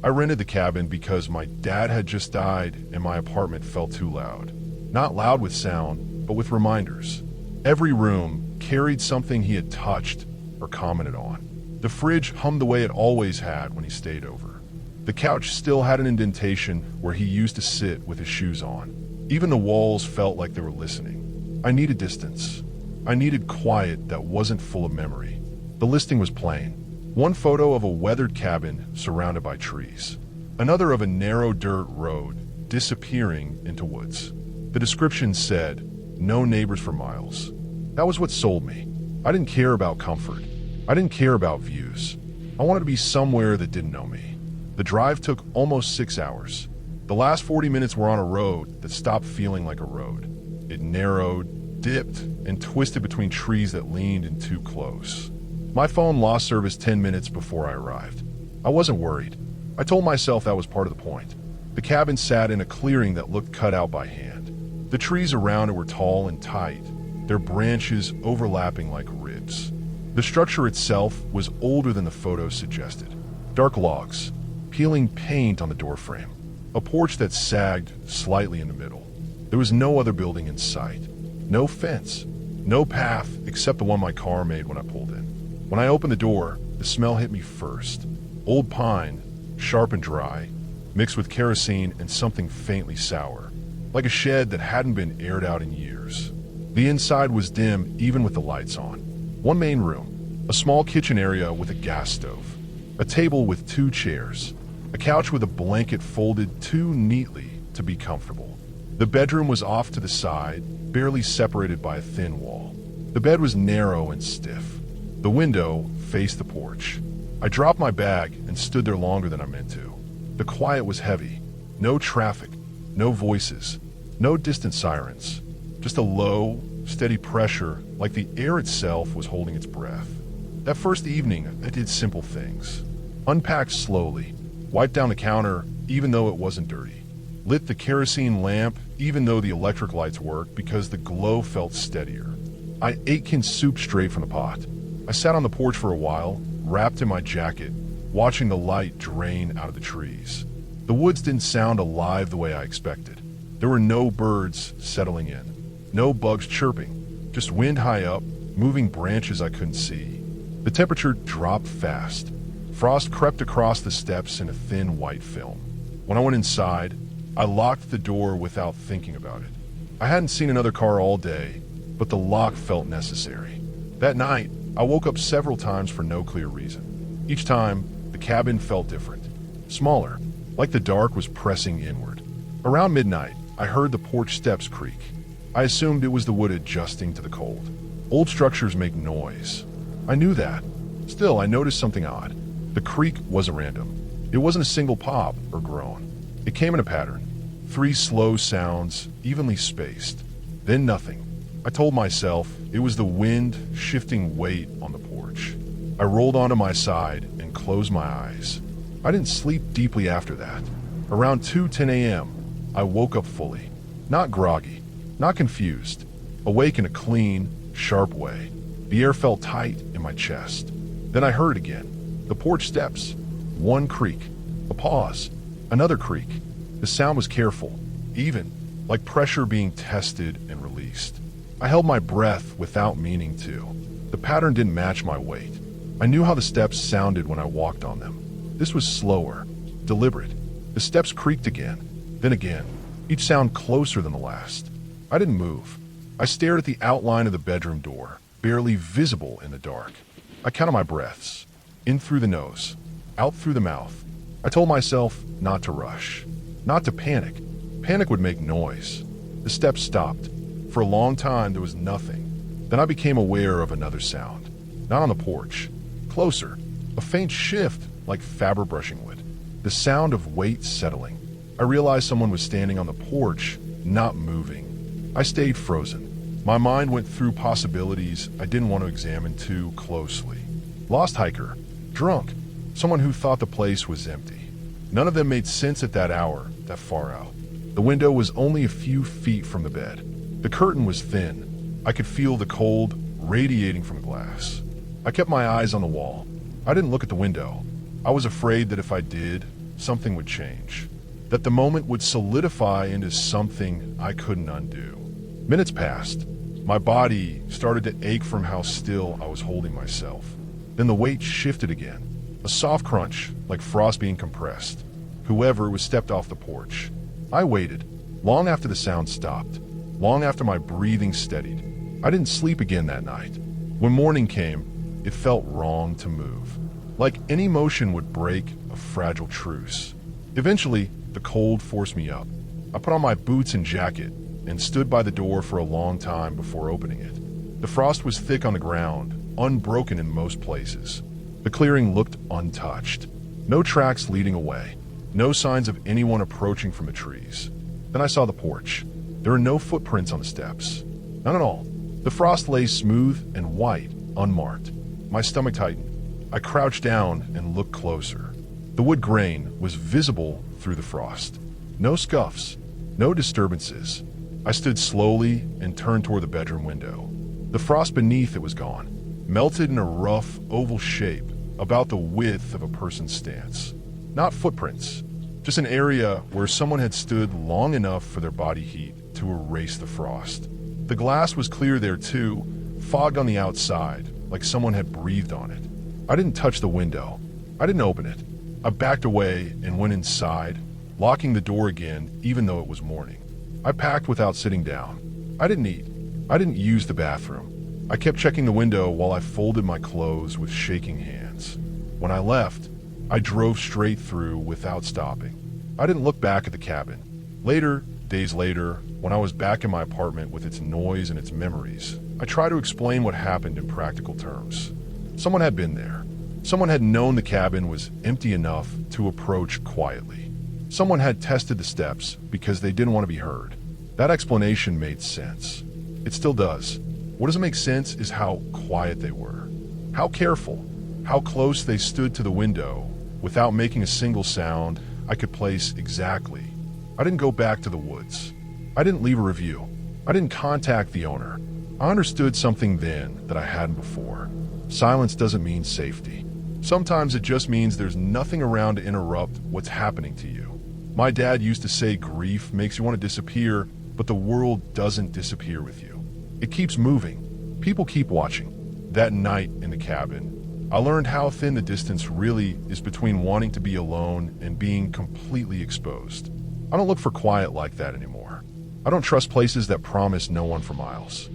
I rented the cabin because my dad had just died and my apartment felt too loud. Not loud with sound, but with reminders. Every room carried something he had touched or commented on. The fridge hummed the way it always had when he stayed over. The couch still had an indentation where he used to sit with his shoes on. Even the walls felt like they were listening. I needed distance. I needed quiet that wasn't full of memory. The listing was plain. One photo of a weathered cabin surrounded by trees. Another of a narrow dirt road disappearing into woods. The description said, "No neighbors for miles." That was what sold me. I didn't care about comfort. I didn't care about views. I wanted to be somewhere that didn't know me. The drive took almost 6 hours. The last 40 minutes were on a road that stopped feeling like a road. It narrowed, dipped, and twisted between trees that leaned in too close. My phone lost service 10 minutes before I arrived. I wasn't worried. I told myself that was part of the point. The cabin sat in a clearing that looked cut out by hand. The trees around it were tall and tight, their branches overlapping like ribs. The structure itself was older than the photos suggested. Dark logs, peeling paint on the doorframe, a porch that sagged slightly in the middle. There was no other building in sight. No fence, no path except the one my car made when I pulled in. When I opened the door, the smell hit me first. Old pine, sharp and dry, mixed with kerosene and something faintly sour, like a shed that hadn't been aired out in years. The inside was dim even with the lights on. One main room, a small kitchen area with a gas stove, a table with 2 chairs, a couch with a blanket folded too neatly to be comfortable. The bedroom was off to the side, barely separated by a thin wall. The bed was narrow and stiff. The window faced the porch. I dropped my bag and stood there longer than I meant to. The quiet was heavy. No traffic, no voices, no distant sirens. Just a low, steady pressure like the air itself was holding its breath. That first evening, I did simple things. Unpacked slowly, wiped down the counter even though it wasn't dirty. Lit the kerosene lamp even though the electric lights worked because the glow felt steadier. I ate canned soup straight from the pot. I sat on the porch for a while, wrapped in my jacket, watching the light drain out of the trees. The woods didn't sound alive the way I expected. There were no birds settling in, no bugs chirping, just wind high up, moving branches I couldn't see. The temperature dropped fast. Frost crept across the steps in a thin white film. When I went inside, I locked the door without thinking about it. I hadn't seen another car all day, but the lock felt necessary. That night, I woke up several times for no clear reason. Each time, the cabin felt different, smaller, like the dark was pressing inward. Around midnight, I heard the porch steps creak. I assumed it was the wood adjusting to the cold. Old structures make noise. I knew that. Still, I noticed something odd. The creak wasn't random. It wasn't a single pop or groan. It came in a pattern. 3 slow sounds, evenly spaced. Then nothing. I told myself it was the wind shifting weight on the porch. I rolled onto my side and closed my eyes. I didn't sleep deeply after that. Around 2:10 a.m., I woke up fully. Not groggy, not confused. Awake in a clean, sharp way. The air felt tight in my chest. Then I heard again. The porch steps. One creak. A pause. Another creak. The sound was careful, even, like pressure being tested and released. I held my breath without meaning to. The pattern didn't match my weight. I knew how the steps sounded when I walked on them. This was slower, deliberate. The steps creaked again, then again, each sound closer than the last. I didn't move. I stared at the outline of the bedroom door, barely visible in the dark. I counted my breaths. In through the nose, out through the mouth. I told myself not to rush, not to panic. Panic would make noise. The steps stopped. For a long time, there was nothing. Then I became aware of another sound. Not on the porch. Closer. A faint shift, like fabric brushing wood. The sound of weight settling. I realized someone was standing on the porch, not moving. I stayed frozen. My mind went through possibilities I didn't want to examine too closely. Lost hiker. Drunk. Someone who thought the place was empty. None of them made sense at that hour, that far out. The window was only a few feet from the bed. The curtain was thin. I could feel the cold radiating from the glass. I kept my eyes on the wall. I didn't look at the window. I was afraid that if I did, something would change, that the moment would solidify into something I couldn't undo. Minutes passed. My body started to ache from how still I was holding myself. Then the weight shifted again. A soft crunch, like frost being compressed. Whoever was stepped off the porch. I waited, long after the sound stopped, long after my breathing steadied. I didn't sleep again that night. When morning came, it felt wrong to move. Like any motion would break a fragile truce. Eventually, the cold forced me up. I put on my boots and jacket and stood by the door for a long time before opening it. The frost was thick on the ground, unbroken in most places. The clearing looked untouched. No tracks leading away. No signs of anyone approaching from the trees. Then I saw the porch. There were no footprints on the steps. None at all. The frost lay smooth and white, unmarked. My stomach tightened. I crouched down and looked closer. The wood grain was visible through the frost. No scuffs, no disturbances. I stood slowly and turned toward the bedroom window. The frost beneath it was gone, melted in a rough, oval shape about the width of a person's stance. Not footprints, just an area where someone had stood long enough for their body heat to erase the frost. The glass was clear there too, fogged on the outside, like someone had breathed on it. I didn't touch the window. I didn't open it. I backed away and went inside, locking the door again even though it was morning. I packed without sitting down. I didn't eat. I didn't use the bathroom. I kept checking the window while I folded my clothes with shaking hands. When I left, I drove straight through without stopping. I didn't look back at the cabin. Later, days later, when I was back in my apartment with its noise and its memories, I tried to explain what happened in practical terms. Someone had been there. Someone had known the cabin was empty enough to approach quietly. Someone had tested the steps because they didn't want to be heard. That explanation made sense. It still does. What doesn't make sense is how quiet they were. How careful. How close they stood to the window without making a single sound I could place exactly. I didn't go back to the woods. I didn't leave a review. I didn't contact the owner. I understood something then that I hadn't before. Silence doesn't mean safety. Sometimes it just means there's nothing around to interrupt what's happening to you. My dad used to say grief makes you want to disappear, but the world doesn't disappear with you. It keeps moving. People keep watching. That night in the cabin, I learned how thin the distance really is between wanting to be alone and being completely exposed. I don't look for quiet like that anymore. I don't trust places that promise no one for miles.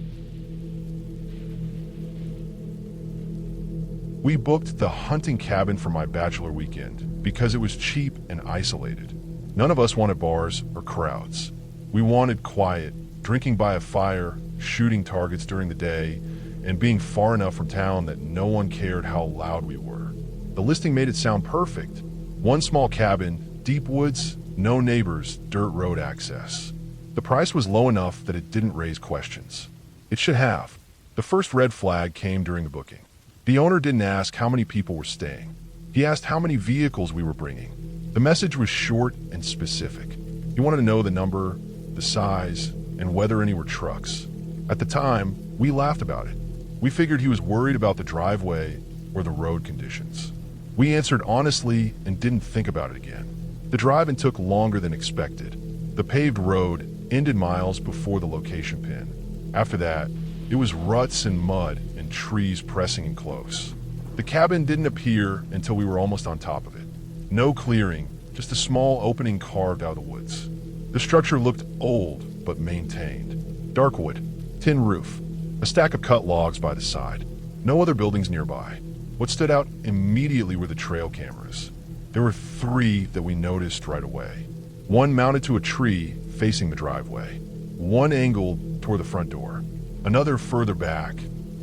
We booked the hunting cabin for my bachelor weekend because it was cheap and isolated. None of us wanted bars or crowds. We wanted quiet, drinking by a fire, shooting targets during the day, and being far enough from town that no one cared how loud we were. The listing made it sound perfect. One small cabin, deep woods, no neighbors, dirt road access. The price was low enough that it didn't raise questions. It should have. The first red flag came during the booking. The owner didn't ask how many people were staying. He asked how many vehicles we were bringing. The message was short and specific. He wanted to know the number, the size, and whether any were trucks. At the time, we laughed about it. We figured he was worried about the driveway or the road conditions. We answered honestly and didn't think about it again. The drive-in took longer than expected. The paved road ended miles before the location pin. After that, it was ruts and mud and trees pressing in close. The cabin didn't appear until we were almost on top of it. No clearing, just a small opening carved out of the woods. The structure looked old but maintained. Dark wood, tin roof, a stack of cut logs by the side. No other buildings nearby. What stood out immediately were the trail cameras. There were 3 that we noticed right away. One mounted to a tree facing the driveway. One angled toward the front door. Another further back,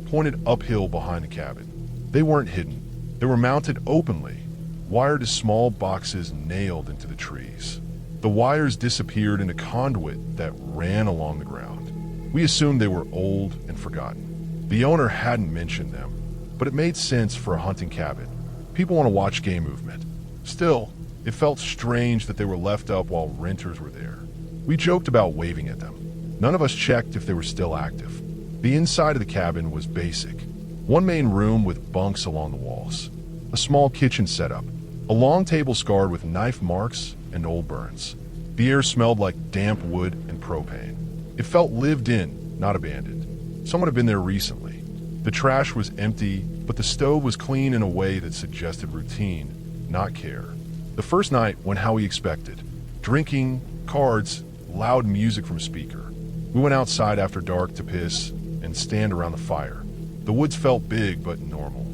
pointed uphill behind the cabin. They weren't hidden. They were mounted openly, wired to small boxes nailed into the trees. The wires disappeared in a conduit that ran along the ground. We assumed they were old and forgotten. The owner hadn't mentioned them, but it made sense for a hunting cabin. People want to watch game movement. Still, it felt strange that they were left up while renters were there. We joked about waving at them. None of us checked if they were still active. The inside of the cabin was basic. One main room with bunks along the walls. A small kitchen setup. A long table scarred with knife marks and old burns. The air smelled like damp wood and propane. It felt lived in, not abandoned. Someone had been there recently. The trash was empty, but the stove was clean in a way that suggested routine, not care. The first night went how we expected. Drinking, cards, loud music from a speaker. We went outside after dark to piss and stand around the fire. The woods felt big but normal.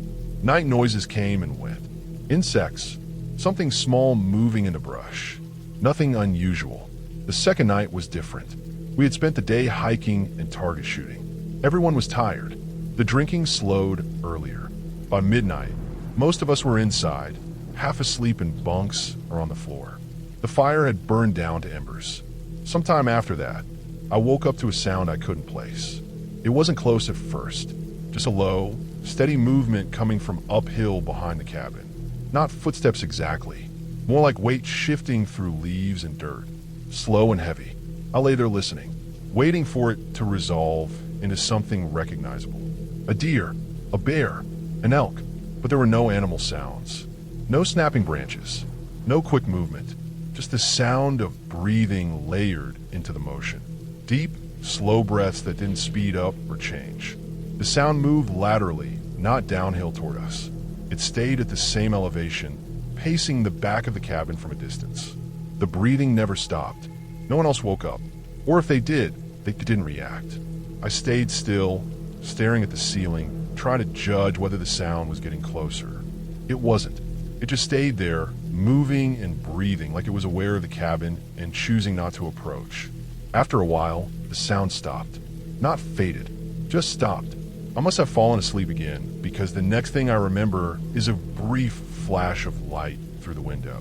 Night noises came and went. Insects, something small moving in the brush. Nothing unusual. The second night was different. We had spent the day hiking and target shooting. Everyone was tired. The drinking slowed earlier. By midnight, most of us were inside, half asleep in bunks or on the floor. The fire had burned down to embers. Sometime after that, I woke up to a sound I couldn't place. It wasn't close at first, just a low, steady movement coming from uphill behind the cabin. Not footsteps exactly, more like weight shifting through leaves and dirt, slow and heavy. I lay there listening, waiting for it to resolve into something recognizable. A deer, a bear, an elk, but there were no animal sounds. No snapping branches, no quick movement, just the sound of breathing layered into the motion. Deep, slow breaths that didn't speed up or change. The sound moved laterally, not downhill toward us. It stayed at the same elevation, pacing the back of the cabin from a distance. The breathing never stopped. No one else woke up. Or if they did, they didn't react. I stayed still, staring at the ceiling, trying to judge whether the sound was getting closer. It wasn't. It just stayed there, moving and breathing like it was aware of the cabin and choosing not to approach. After a while, the sound stopped. Not faded, just stopped. I must have fallen asleep again, because the next thing I remember is a brief flash of light through the window.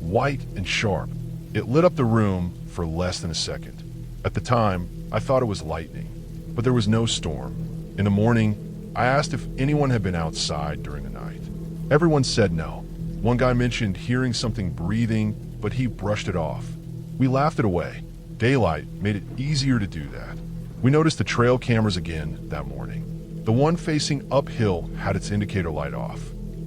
White and sharp. It lit up the room for less than a second. At the time, I thought it was lightning, but there was no storm. In the morning, I asked if anyone had been outside during the night. Everyone said no. One guy mentioned hearing something breathing, but he brushed it off. We laughed it away. Daylight made it easier to do that. We noticed the trail cameras again that morning. The one facing uphill had its indicator light off.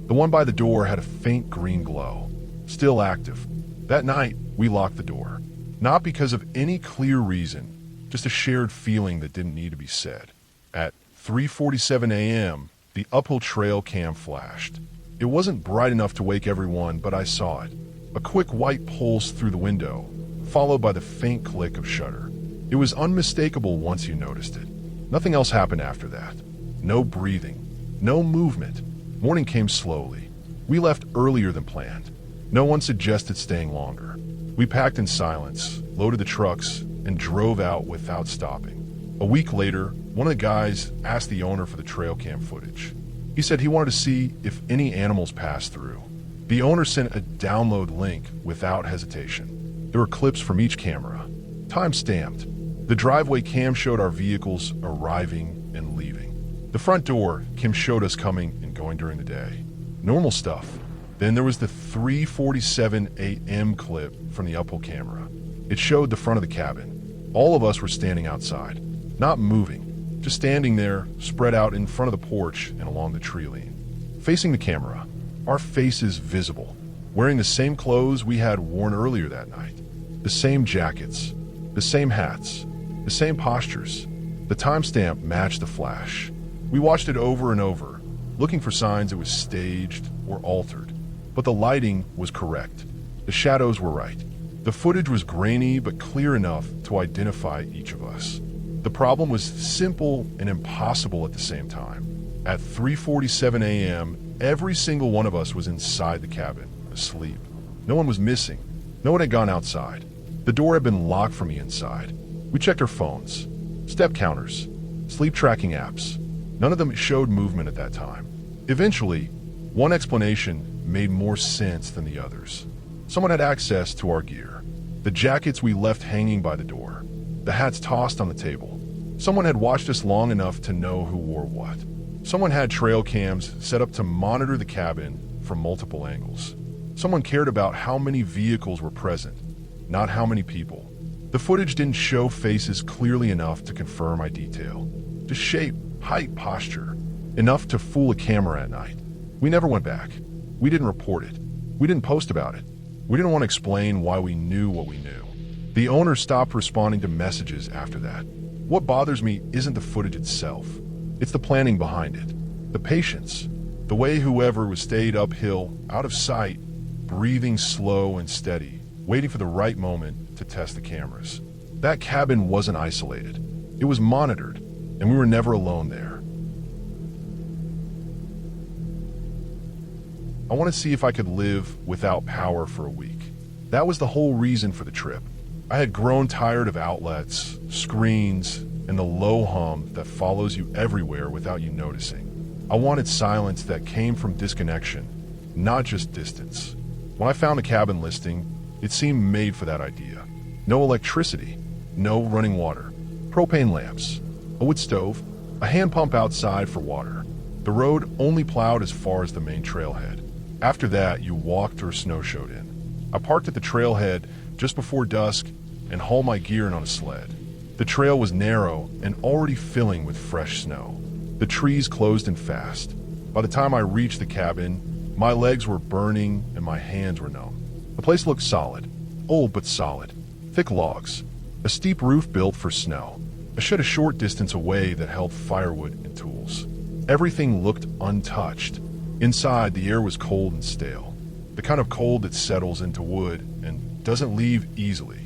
The one by the door had a faint green glow, still active. That night, we locked the door. Not because of any clear reason, just a shared feeling that didn't need to be said. At 3:47 a.m., the uphill trail cam flashed. It wasn't bright enough to wake everyone, but I saw it. A quick white pulse through the window, followed by the faint click of shutter. It was unmistakable once you noticed it. Nothing else happened after that. No breathing, no movement. Morning came slowly. We left earlier than planned. No one suggested staying longer. We packed in silence, loaded the trucks, and drove out without stopping. A week later, one of the guys asked the owner for the trail cam footage. He said he wanted to see if any animals passed through. The owner sent a download link without hesitation. There were clips from each camera, time-stamped. The driveway cam showed our vehicles arriving and leaving. The front door, Kim showed us coming and going during the day. Normal stuff. Then there was the 3:47 a.m. clip from the uphill camera. It showed the front of the cabin. All of us were standing outside, not moving, just standing there, spread out in front of the porch and along the tree line. Facing the camera, our faces visible, wearing the same clothes we had worn earlier that night. The same jackets, the same hats, the same postures. The timestamp matched the flash. We watched it over and over, looking for signs it was staged or altered. But the lighting was correct. The shadows were right. The footage was grainy but clear enough to identify each of us. The problem was simple and impossible at the same time. At 3:47 a.m., every single one of us was inside the cabin, asleep. No one was missing. No one had gone outside. The door had been locked from the inside. We checked our phones, step counters, sleep tracking apps. None of them showed movement at that time. Eventually, one explanation made more sense than the others. Someone had access to our gear. The jackets we left hanging by the door. The hats tossed on the table. Someone had watched us long enough to know who wore what. Someone had trail cams set up to monitor the cabin from multiple angles. Someone cared about how many vehicles were present, not how many people. The footage didn't show faces clearly enough to confirm my detail. Just shape, height, posture. Enough to fool a camera at night. We never went back. We didn't report it. We didn't post about it. We didn't want to explain why we knew what we knew. The owner stopped responding to messages after that. What bothers me isn't the footage itself. It's the planning behind it. The patience. The way whoever was stayed uphill, out of sight, breathing slow and steady, waiting for the right moment to test the cameras. That cabin wasn't isolated. It was monitored, and we were never alone there. I want to see if I could live without power for a week. That was the whole reason for the trip. I had grown tired of outlets, screens, and the low hum that follows you everywhere without you noticing. I wanted silence that came from disconnection, not just distance. When I found the cabin listing, it seemed made for that idea. No electricity, no running water, propane lamps, a wood stove, a hand pump outside for water. The road only plowed as far as the main trailhead. After that, you walked or snowshoed in. I parked at the trailhead just before dusk and hauled my gear in on a sled. The trail was narrow and already filling with fresh snow. The trees closed in fast. By the time I reached the cabin, my legs were burning and my hands were numb. The place looked solid, old but solid. Thick logs, a steep roof built for snow, a shed a short distance away that held firewood and tools. Everything looked untouched. Inside, the air was cold and stale, the kind of cold that settles into wood and doesn't leave easily.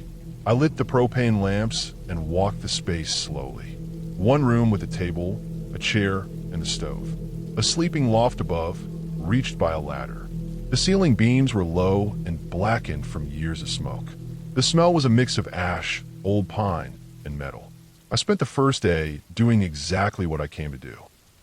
I lit the propane lamps and walked the space slowly. One room with a table, a chair, and a stove. A sleeping loft above, reached by a ladder. The ceiling beams were low and blackened from years of smoke. The smell was a mix of ash, old pine, and metal. I spent the first day doing exactly what I came to do.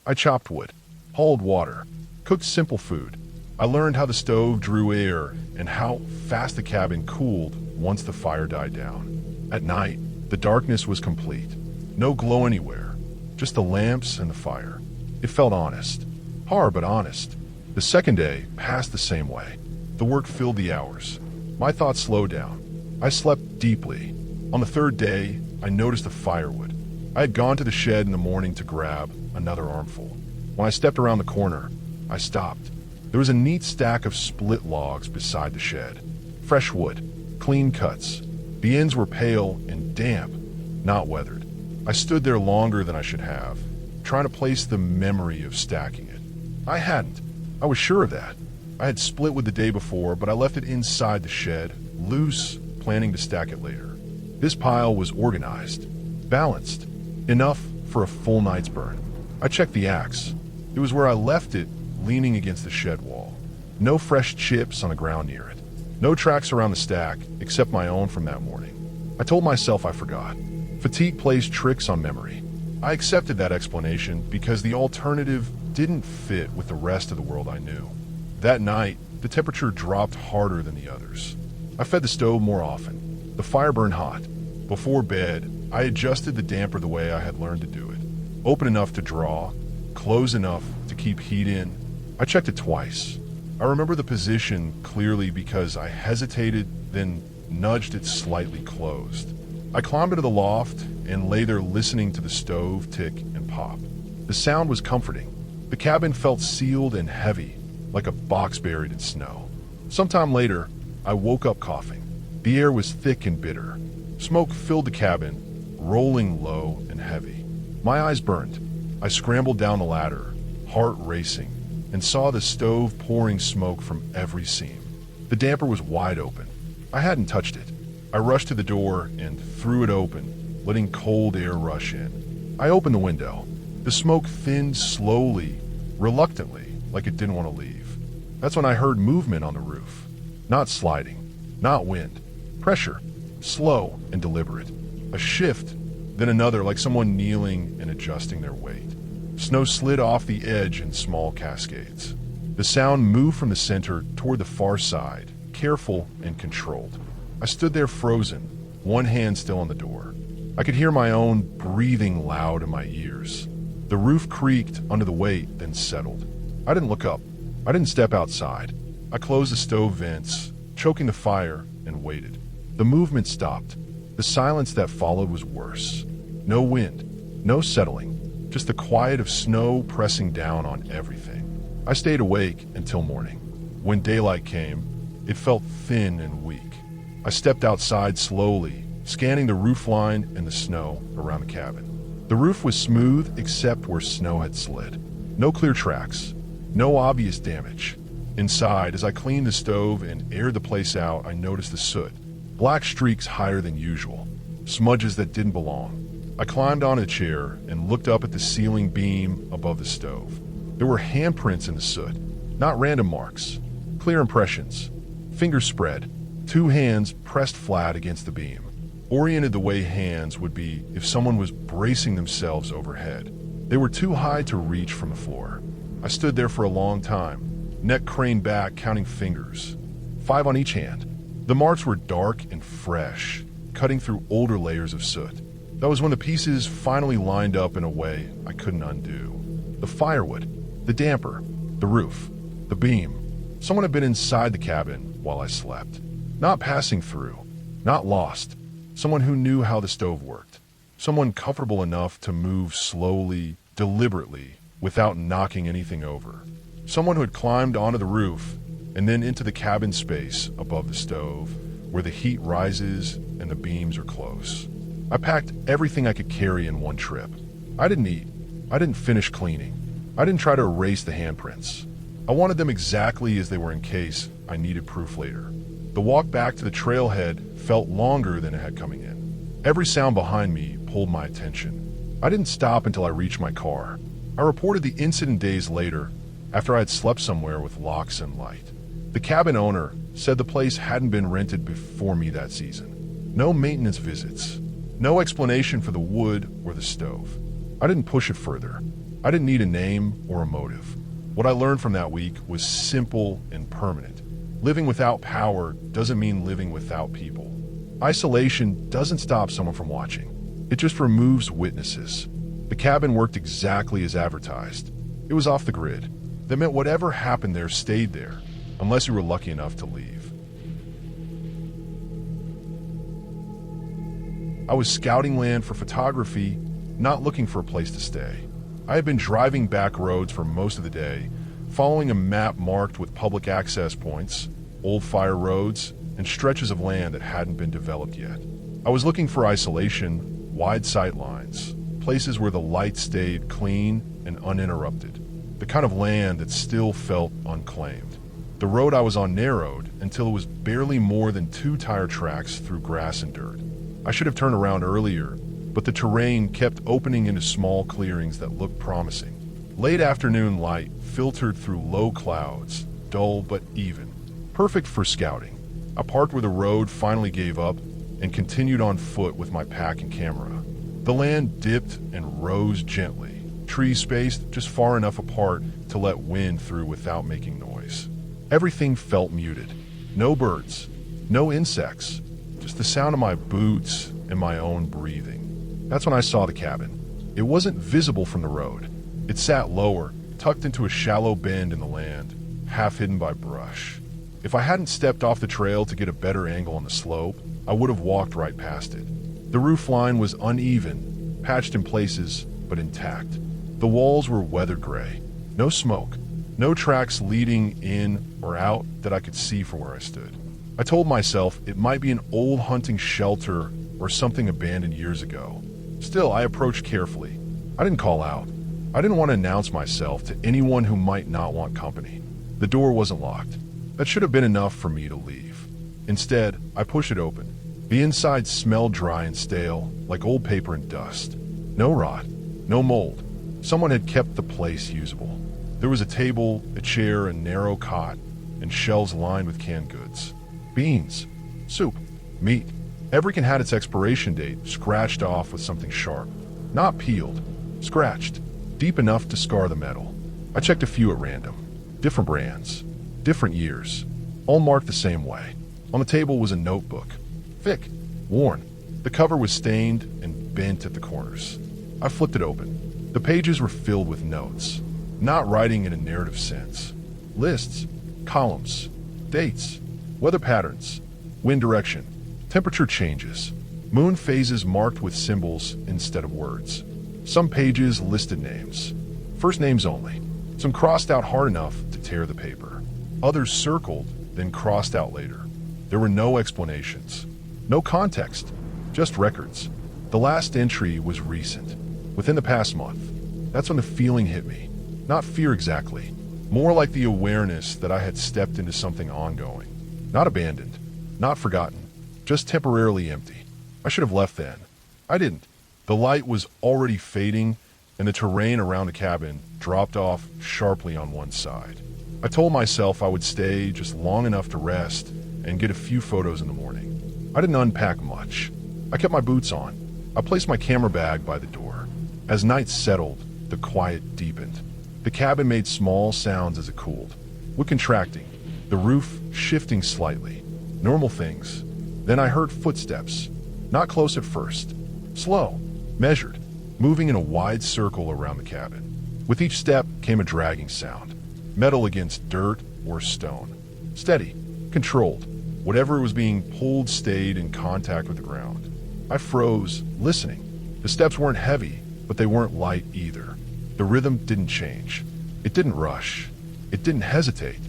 I chopped wood, hauled water, cooked simple food. I learned how the stove drew air and how fast the cabin cooled once the fire died down. At night, the darkness was complete. No glow anywhere, just the lamps and the fire. It felt honest. Hard, but honest. The second day passed the same way. The work filled the hours. My thoughts slowed down. I slept deeply. On the third day, I noticed the firewood. I had gone to the shed in the morning to grab another armful. When I stepped around the corner, I stopped. There was a neat stack of split logs beside the shed. Fresh wood, clean cuts. The ends were pale and damp, not weathered. I stood there longer than I should have, trying to place the memory of stacking it. I hadn't. I was sure of that. I had split wood the day before, but I left it inside the shed, loose, planning to stack it later. This pile was organized, balanced, enough for a full night's burn. I checked the axe. It was where I left it, leaning against the shed wall. No fresh chips on the ground near it. No tracks around the stack, except my own from that morning. I told myself I forgot. Fatigue plays tricks on memory. I accepted that explanation because the alternative didn't fit with the rest of the world I knew. That night, the temperature dropped harder than the others. I fed the stove more often. The fire burned hot. Before bed, I adjusted the damper the way I had learned to do it. Open enough to draw, close enough to keep heat in. I checked it twice. I remember the position clearly because I hesitated, then nudged it slightly closed. I climbed into the loft and lay there listening to the stove tick and pop. The sound was comforting. The cabin felt sealed and heavy, like a box buried in snow. Sometime later, I woke up coughing. The air was thick and bitter. Smoke filled the cabin, rolling low and heavy. My eyes burned. I scrambled down the ladder, heart racing, and saw the stove pouring smoke from every seam. The damper was wide open. I hadn't touched it. I rushed to the door and threw it open, letting cold air rush in. I opened the window. The smoke thinned slowly, reluctantly, like it didn't want to leave. That's when I heard movement on the roof. Not sliding, not wind. Pressure, slow and deliberate. A shift, then another, like someone kneeling and adjusting their weight. Snow slid off the edge in small cascades. The sound moved from the center toward the far side, careful and controlled. I stood there frozen, one hand still on the door. I could hear my own breathing loud in my ears. The roof creaked under the weight, then settled. I didn't look up. I didn't step outside. I closed the stove vents, choking the fire, and waited. The movement stopped. The silence that followed was worse. No wind, no settling. Just the quiet of snow pressing down on everything. I stayed awake until morning. When daylight came, It felt thin and weak. I stepped outside slowly, scanning the roof line and the snow around the cabin. The roof was smooth except where snow had slid. No clear tracks, no obvious damage. Inside, as I cleaned the stove and aired the place out, I noticed the soot. Black streaks higher than usual, smudges that didn't belong. I climbed on a chair and looked up at the ceiling beam above the stove. There were handprints in the soot, not random marks, clear impressions. Fingers spread, two hands pressed flat against the beam, oriented the way hands would be if someone was bracing themselves overhead. They were too high to reach from the floor. I stood there for a long time, neck craned back, counting fingers, 5 on each hand. The marks were dark and fresh, cutting through older layers of soot. That was when the pieces finally lined up in a way I couldn't undo. The firewood, the damper, the roof, the beam. Someone had been inside the cabin while I slept. Not passing through, not lost. Someone who knew how the stove worked. Someone comfortable enough to move slowly, deliberately, without knocking anything over. Someone who had climbed onto the roof and then into the cabin space above the stove, where the heat rises and the beams are close. I packed everything I could carry in one trip. I didn't eat. I didn't finish cleaning. I didn't try to erase the handprints. I wanted them exactly as they were in case I needed proof later. The walk back to the trailhead felt longer than it had coming in. Every sound behind me pulled my attention. I didn't stop until I reached my car. I reported the incident days later, after I had slept somewhere with locks and light. The cabin owner said the place hadn't been rented before me that season. No maintenance visits. No explanation for the wood or the stove. I didn't push it further. I didn't need a name or a motive. What I learned from that week was simple and permanent. Living without power doesn't mean living without people. Isolation doesn't stop someone from watching. It just removes witnesses. The cabin worked exactly as advertised. It was off the grid. That meant whatever happened there stayed there, unless you were lucky enough to leave. I was scouting land for photography, not looking for a place to stay. I had been driving back roads for most of the day, following a map marked with public access points, old fire roads, and stretches of land that hadn't been developed yet. I was looking for isolation, wide sight lines, places where the light stayed clean and uninterrupted, the kind of land that still felt unclaimed. The road I was on narrowed until it was barely more than 2 tire tracks through grass and dirt. I should have turned around earlier, but the terrain kept opening into small clearings that looked promising. Late afternoon light filtered through low clouds, dull but even, perfect for scouting. I parked where the road finally gave up and continued on foot with my pack and camera. The land dipped and rose gently, trees spaced just far enough apart to let wind through without making noise. Everything felt muted. No birds, no insects, just the sound of my boots and my own breathing. That's when I saw the cabin. It wasn't visible from the road. It sat lower, tucked into a shallow bend in the land, half hidden by brush. If I hadn't stepped off the trail to get a better angle on the slope, I would have walked right past it. The roof line was uneven, patched in places, but intact. The walls were weathered gray. No smoke. No tracks leading in or out that I could see from where I stood. I told myself it might be an old hunting shelter or something abandoned years ago. Still, I approached carefully. I didn't call out. I didn't want to announce myself to anyone who might not want company. The door wasn't locked. That should have been enough for me to leave. Instead, I pushed it open. The inside smelled dry and stale, like old paper and dust. No rot, no mold. Someone had kept the place usable. There was a table, a chair, a narrow cot, and shelves lined with canned goods. Beans, soup, meat. Everything had its expiration date scratched off with something sharp. Not peeled, scratched, deep enough to scar the metal. I checked a few at random. Different brands, different years, all marked the same way. On the table was a notebook. Thick, worn. The cover was stained and bent at the corners. I flipped it open. The pages were filled with notes, not writing in a narrative sense. Lists, columns, dates, weather patterns, wind direction, temperature changes, moon phases marked with symbols instead of words. Some pages listed names, first names only, some crossed out hard enough to tear the paper. Others circled then crossed out later. There were no explanations, no context, just records. The last entry was recent, within the past month. That's when the feeling hit me. Not fear exactly, more like the awareness that I had stepped into something ongoing. Not abandoned, not forgotten, just temporarily empty. I should have left then. I didn't. The light was already fading, and the terrain around the cabin dropped off sharply on one side. I told myself I would stay just long enough to rest and get a few photos in the morning. I didn't unpack much. I kept my boots on. I placed my camera bag by the door. As night settled, the quiet deepened. The cabin made small sounds as it cooled. Wood contracting, the roof shifting slightly. Normal things. Then I heard footsteps. Not close at first. Slow, measured, moving in a wide circle around the cabin. With each step came a dragging sound. Metal against dirt or stone. Steady, controlled. Whatever was being pulled stayed in contact with the ground. I froze, listening. The steps weren't heavy, but they weren't light either. The rhythm didn't change. It didn't rush. It didn't hesitate.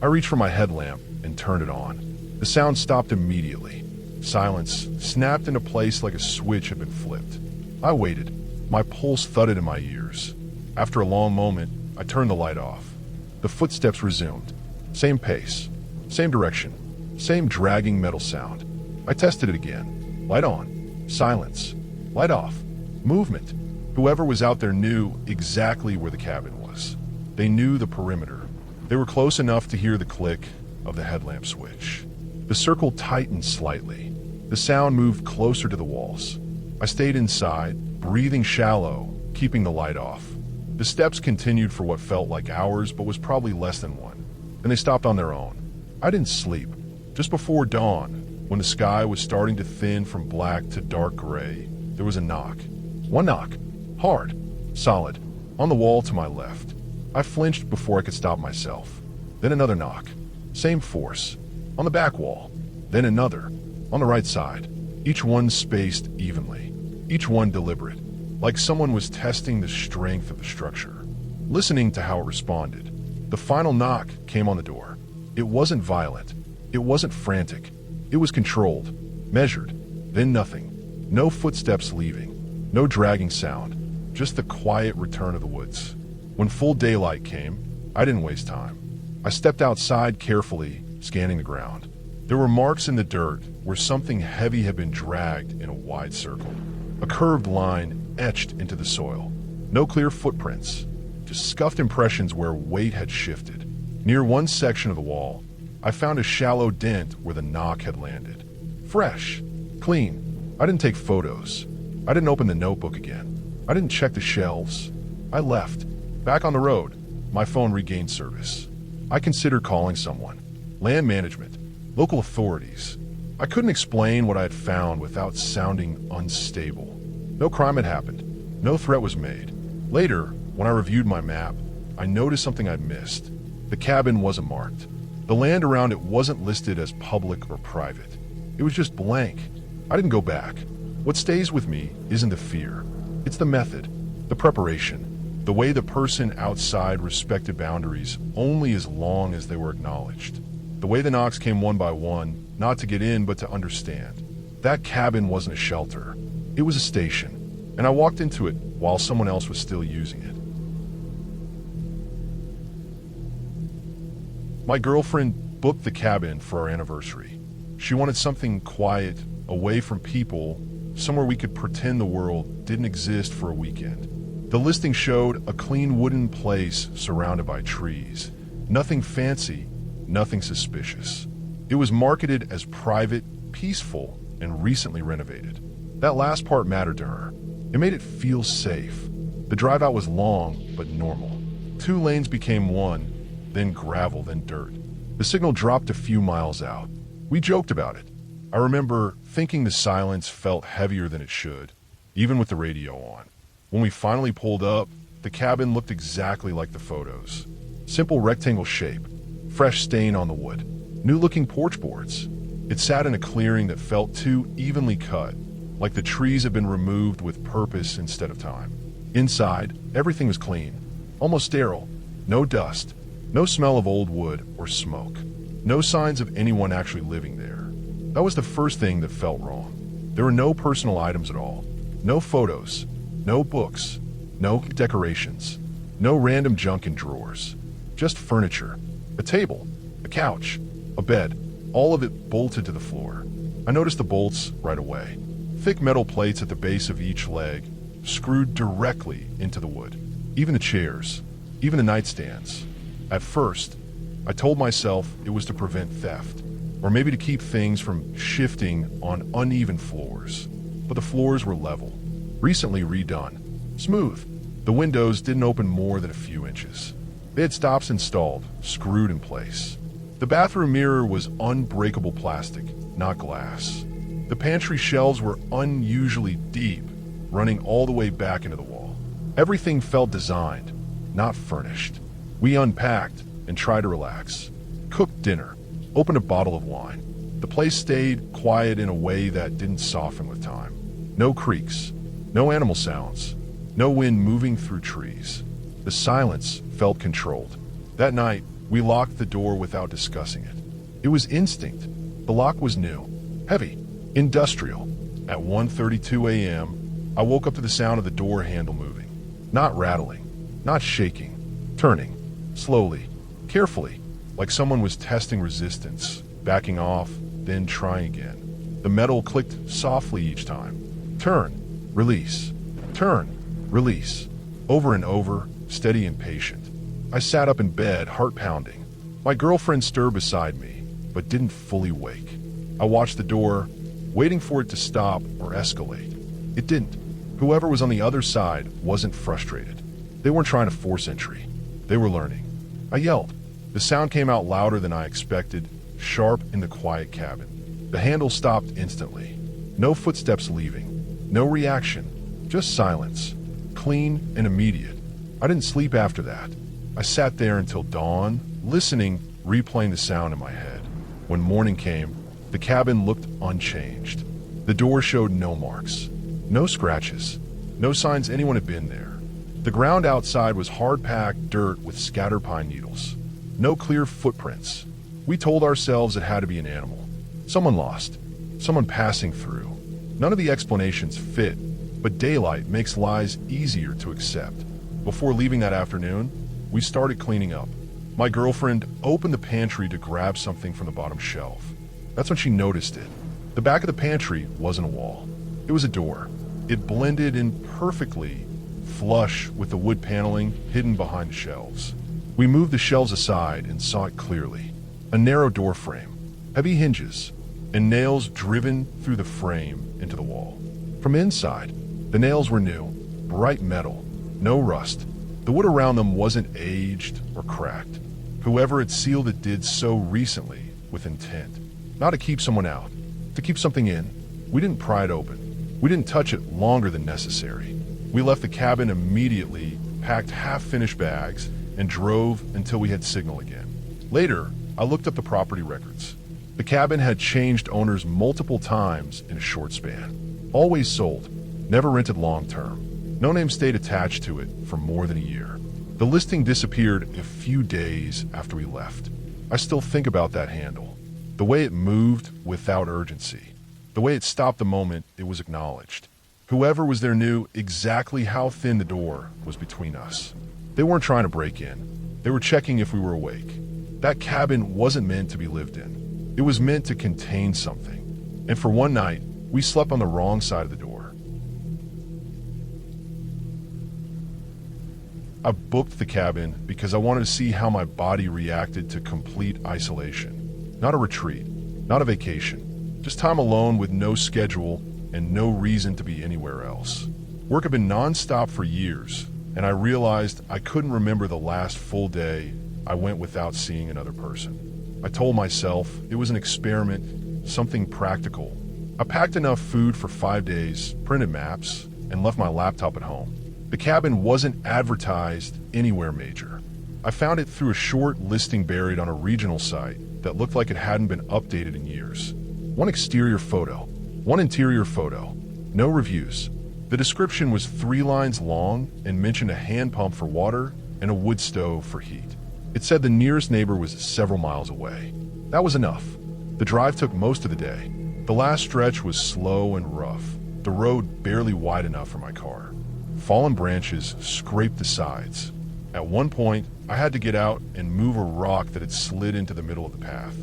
I reached for my headlamp and turned it on. The sound stopped immediately. Silence snapped into place like a switch had been flipped. I waited. My pulse thudded in my ears. After a long moment, I turned the light off. The footsteps resumed. Same pace, same direction, same dragging metal sound. I tested it again. Light on. Silence. Light off. Movement. Whoever was out there knew exactly where the cabin was. They knew the perimeter. They were close enough to hear the click of the headlamp switch. The circle tightened slightly. The sound moved closer to the walls. I stayed inside, breathing shallow, keeping the light off. The steps continued for what felt like hours, but was probably less than one. Then they stopped on their own. I didn't sleep. Just before dawn, when the sky was starting to thin from black to dark gray, there was a knock. One knock. Hard. Solid. On the wall to my left. I flinched before I could stop myself. Then another knock. Same force. On the back wall. Then another. On the right side. Each one spaced evenly. Each one deliberate. Like someone was testing the strength of the structure. Listening to how it responded. The final knock came on the door. It wasn't violent. It wasn't frantic. It was controlled. Measured. Then nothing. No footsteps leaving. No dragging sound. Just the quiet return of the woods. When full daylight came, I didn't waste time. I stepped outside carefully, scanning the ground. There were marks in the dirt where something heavy had been dragged in a wide circle. A curved line etched into the soil. No clear footprints, just scuffed impressions where weight had shifted. Near one section of the wall, I found a shallow dent where the knock had landed. Fresh, clean. I didn't take photos. I didn't open the notebook again. I didn't check the shelves. I left. Back on the road, my phone regained service. I considered calling someone. Land management, local authorities. I couldn't explain what I had found without sounding unstable. No crime had happened. No threat was made. Later, when I reviewed my map, I noticed something I'd missed. The cabin wasn't marked. The land around it wasn't listed as public or private. It was just blank. I didn't go back. What stays with me isn't the fear. It's the method, the preparation, the way the person outside respected boundaries only as long as they were acknowledged. The way the knocks came one by one, not to get in but to understand. That cabin wasn't a shelter. It was a station, and I walked into it while someone else was still using it. My girlfriend booked the cabin for our anniversary. She wanted something quiet, away from people, somewhere we could pretend the world didn't exist for a weekend. The listing showed a clean wooden place surrounded by trees. Nothing fancy, nothing suspicious. It was marketed as private, peaceful, and recently renovated. That last part mattered to her. It made it feel safe. The drive out was long, but normal. 2 lanes became one, then gravel, then dirt. The signal dropped a few miles out. We joked about it. I remember thinking the silence felt heavier than it should, even with the radio on. When we finally pulled up, the cabin looked exactly like the photos. Simple rectangle shape, fresh stain on the wood, new-looking porch boards. It sat in a clearing that felt too evenly cut, like the trees had been removed with purpose instead of time. Inside, everything was clean, almost sterile. No dust, no smell of old wood or smoke. No signs of anyone actually living there. That was the first thing that felt wrong. There were no personal items at all. No photos, no books, no decorations, no random junk in drawers. Just furniture, a table, a couch, a bed, all of it bolted to the floor. I noticed the bolts right away. Thick metal plates at the base of each leg, screwed directly into the wood. Even the chairs, even the nightstands. At first, I told myself it was to prevent theft, or maybe to keep things from shifting on uneven floors. But the floors were level, recently redone, smooth. The windows didn't open more than a few inches. They had stops installed, screwed in place. The bathroom mirror was unbreakable plastic, not glass. The pantry shelves were unusually deep, running all the way back into the wall. Everything felt designed, not furnished. We unpacked and tried to relax. Cooked dinner, opened a bottle of wine. The place stayed quiet in a way that didn't soften with time. No creaks, no animal sounds, no wind moving through trees. The silence felt controlled. That night, we locked the door without discussing it. It was instinct. The lock was new, heavy, industrial. At 1:32 a.m., I woke up to the sound of the door handle moving. Not rattling, not shaking, turning, slowly, carefully, like someone was testing resistance, backing off, then trying again. The metal clicked softly each time. Turn, release, turn, release. Over and over, steady and patient. I sat up in bed, heart pounding. My girlfriend stirred beside me, but didn't fully wake. I watched the door, waiting for it to stop or escalate. It didn't. Whoever was on the other side wasn't frustrated. They weren't trying to force entry. They were learning. I yelled. The sound came out louder than I expected, sharp in the quiet cabin. The handle stopped instantly. No footsteps leaving. No reaction. Just silence. Clean and immediate. I didn't sleep after that. I sat there until dawn, listening, replaying the sound in my head. When morning came, the cabin looked unchanged. The door showed no marks, no scratches, no signs anyone had been there. The ground outside was hard-packed dirt with scattered pine needles. No clear footprints. We told ourselves it had to be an animal. Someone lost. Someone passing through. None of the explanations fit, but daylight makes lies easier to accept. Before leaving that afternoon, we started cleaning up. My girlfriend opened the pantry to grab something from the bottom shelf. That's when she noticed it. The back of the pantry wasn't a wall. It was a door. It blended in perfectly, flush with the wood paneling hidden behind the shelves. We moved the shelves aside and saw it clearly. A narrow door frame, heavy hinges, and nails driven through the frame into the wall. From inside, the nails were new, bright metal, no rust. The wood around them wasn't aged or cracked. Whoever had sealed it did so recently with intent. Not to keep someone out, to keep something in. We didn't pry it open. We didn't touch it longer than necessary. We left the cabin immediately, packed half-finished bags, and drove until we had signal again. Later, I looked up the property records. The cabin had changed owners multiple times in a short span. Always sold, never rented long-term. No name stayed attached to it for more than a year. The listing disappeared a few days after we left. I still think about that handle. The way it moved without urgency. The way it stopped the moment it was acknowledged. Whoever was there knew exactly how thin the door was between us. They weren't trying to break in. They were checking if we were awake. That cabin wasn't meant to be lived in. It was meant to contain something. And for one night, we slept on the wrong side of the door. I booked the cabin because I wanted to see how my body reacted to complete isolation. Not a retreat, not a vacation, just time alone with no schedule and no reason to be anywhere else. Work had been non-stop for years, and I realized I couldn't remember the last full day I went without seeing another person. I told myself it was an experiment, something practical. I packed enough food for 5 days, printed maps, and left my laptop at home. The cabin wasn't advertised anywhere major. I found it through a short listing buried on a regional site that looked like it hadn't been updated in years. One exterior photo, one interior photo, no reviews. The description was 3 lines long and mentioned a hand pump for water and a wood stove for heat. It said the nearest neighbor was several miles away. That was enough. The drive took most of the day. The last stretch was slow and rough, the road barely wide enough for my car. Fallen branches scraped the sides. At one point, I had to get out and move a rock that had slid into the middle of the path.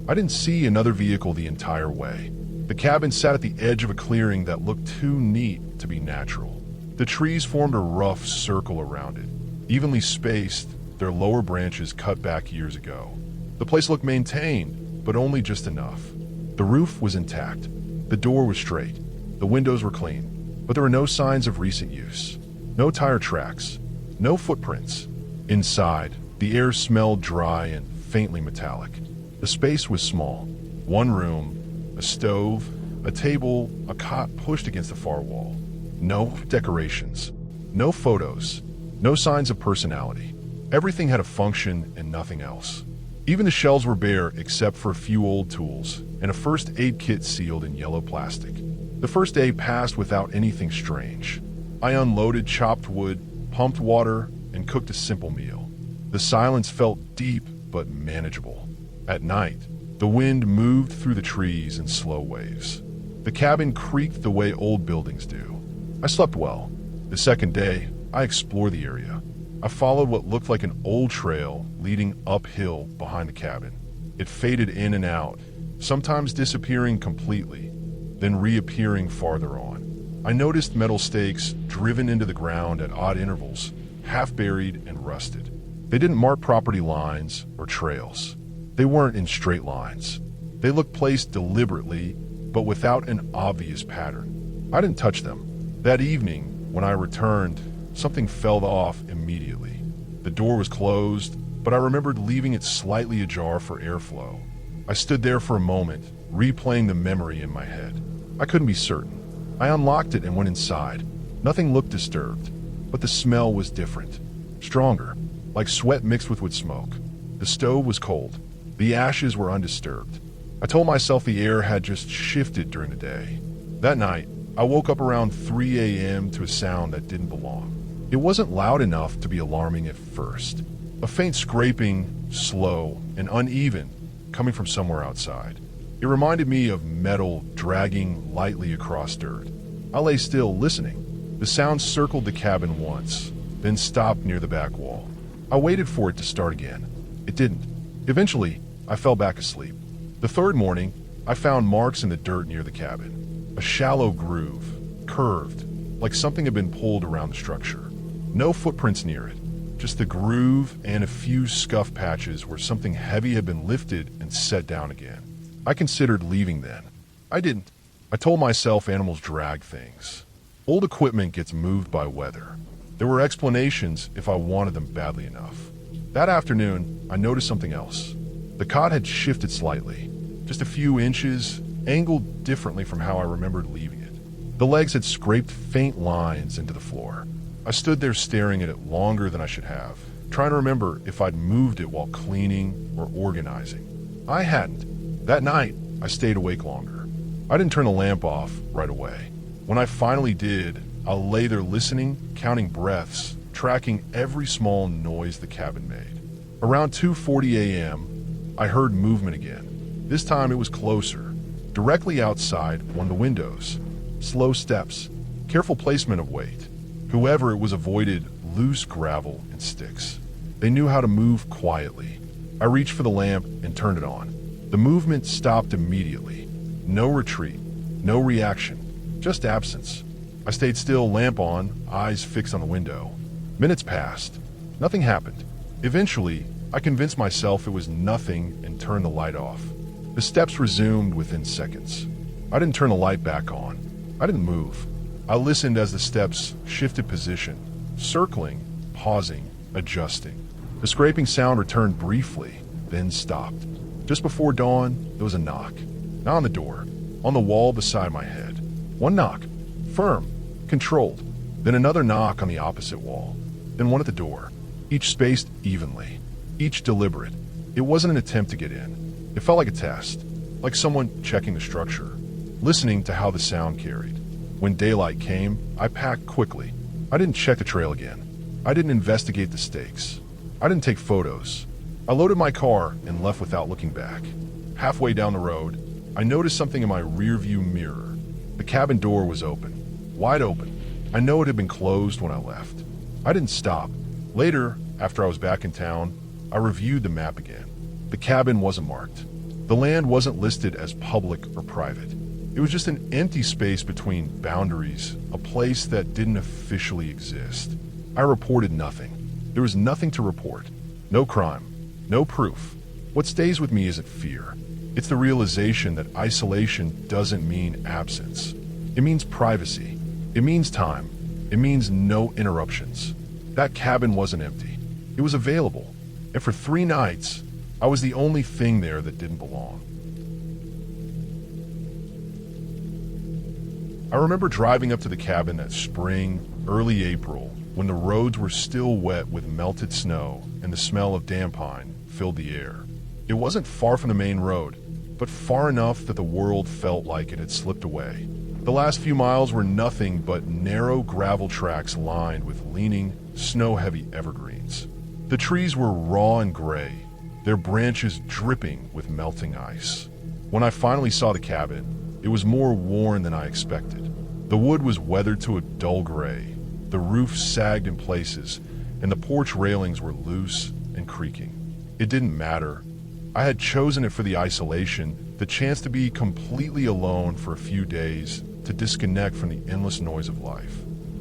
I didn't see another vehicle the entire way. The cabin sat at the edge of a clearing that looked too neat to be natural. The trees formed a rough circle around it, evenly spaced, their lower branches cut back years ago. The place looked maintained, but only just enough. The roof was intact. The door was straight. The windows were clean, but there were no signs of recent use. No tire tracks. No footprints. Inside, the air smelled dry and faintly metallic. The space was small. One room, a stove, a table, a cot pushed against the far wall. No decorations. No photos. No signs of personality. Everything had a function and nothing else. Even the shelves were bare except for a few old tools and a first aid kit sealed in yellow plastic. The first day passed without anything strange. I unloaded chopped wood, pumped water, and cooked a simple meal. The silence felt deep but manageable. At night, the wind moved through the trees in slow waves. The cabin creaked the way old buildings do. I slept well. The second day, I explored the area. I followed what looked like an old trail leading uphill behind the cabin. It faded in and out, sometimes disappearing completely, then reappearing farther on. I noticed metal stakes driven into the ground at odd intervals, half buried and rusted. They didn't mark property lines or trails. They weren't in straight lines. They looked placed deliberately, but without an obvious pattern. I didn't touch them. That evening, when I returned, something fell off immediately. The door was closed, but I remembered leaving it slightly ajar for airflow. I stood there for a moment, replaying the memory in my head. I couldn't be certain. I unlocked it and went inside. Nothing looked disturbed, but the smell was different. Stronger, like sweat mixed with wood smoke. The stove was cold. The ashes were undisturbed. I told myself the air had just shifted during the day. That night, I woke up around 3 a.m. to a sound that didn't belong. It wasn't loud enough to be alarming at first. A faint scraping, slow and uneven, coming from somewhere outside. It reminded me of metal dragging lightly across dirt. I lay still, listening. The sound circled the cabin once, then stopped near the back wall. I waited for it to start again. It didn't. Eventually, I fell back asleep. The third morning, I found marks in the dirt near the cabin. A shallow groove, curved, like something had been pulled around the structure. No footprints near it, just the groove and a few scuff patches where something heavy had been lifted and set down again. I considered leaving then. I didn't. I told myself animals drag things. Old equipment gets moved by weather. There were explanations if I wanted them badly enough. That afternoon, I noticed something else. The cot had shifted slightly, just a few inches, angled differently from how I remembered leaving it. The legs had scraped faint lines into the floor. I stood there staring at it longer than I should have, trying to remember if I'd moved it while cleaning or organizing. I hadn't. That night, I stayed awake longer. I didn't turn the lamp off right away. When I finally did, I lay there listening, counting breaths, tracking every small noise the cabin made. Around 2:40 a.m., I heard movement again. This time it was closer, directly outside one of the windows. Slow steps, careful placement of weight. Whoever it was avoided loose gravel and sticks. They knew how to move quietly. I reached for the lamp and turned it on. The movement stopped immediately. No retreat, no reaction, just absence. I stayed still, lamp on, eyes fixed on the window. Minutes passed. Nothing happened. Eventually, I convinced myself it was nothing and turned the light off. The steps resumed within seconds. I didn't turn the light back on. I didn't move. I listened as the steps shifted position, circling, pausing, adjusting. The scraping sound returned briefly, then stopped. Just before dawn, there was a knock. Not on the door, on the wall beside my head. One knock, firm, controlled. Then another knock on the opposite wall. Then one at the door, each spaced evenly, each deliberate. It wasn't an attempt to get in. It felt like a test, like someone checking the structure, listening to how the sound carried. When daylight came, I packed quickly. I didn't check the trail again. I didn't investigate the stakes. I didn't take photos. I loaded my car and left without looking back. Halfway down the road, I noticed something in my rearview mirror. The cabin door was open, wide open. I know it had been closed when I left. I didn't stop. Later, after I was back in town, I reviewed the map again. The cabin wasn't marked. The land wasn't listed as public or private. It was just an empty space between boundaries, a place that didn't officially exist. I reported nothing. There was nothing to report. No crime. No proof. What stays with me isn't fear. It's the realization that isolation doesn't mean absence. It means privacy. It means time. It means no interruptions. That cabin wasn't empty. It was available. And for 3 nights, I was the only thing there that didn't belong. I remember driving up to the cabin that spring, early April, when the roads were still wet with melted snow and the smell of damp pine filled the air. It wasn't far from the main road, but far enough that the world felt like it had slipped away. The last few miles were nothing but narrow gravel tracks lined with leaning, snow-heavy evergreens. The trees were raw and gray, their branches dripping with melting ice. When I finally saw the cabin, it was more worn than I expected. The wood was weathered to a dull gray, the roof sagged in places, and the porch railings were loose and creaking. It didn't matter. I had chosen it for the isolation, the chance to be completely alone for a few days, to disconnect from the endless noise of life.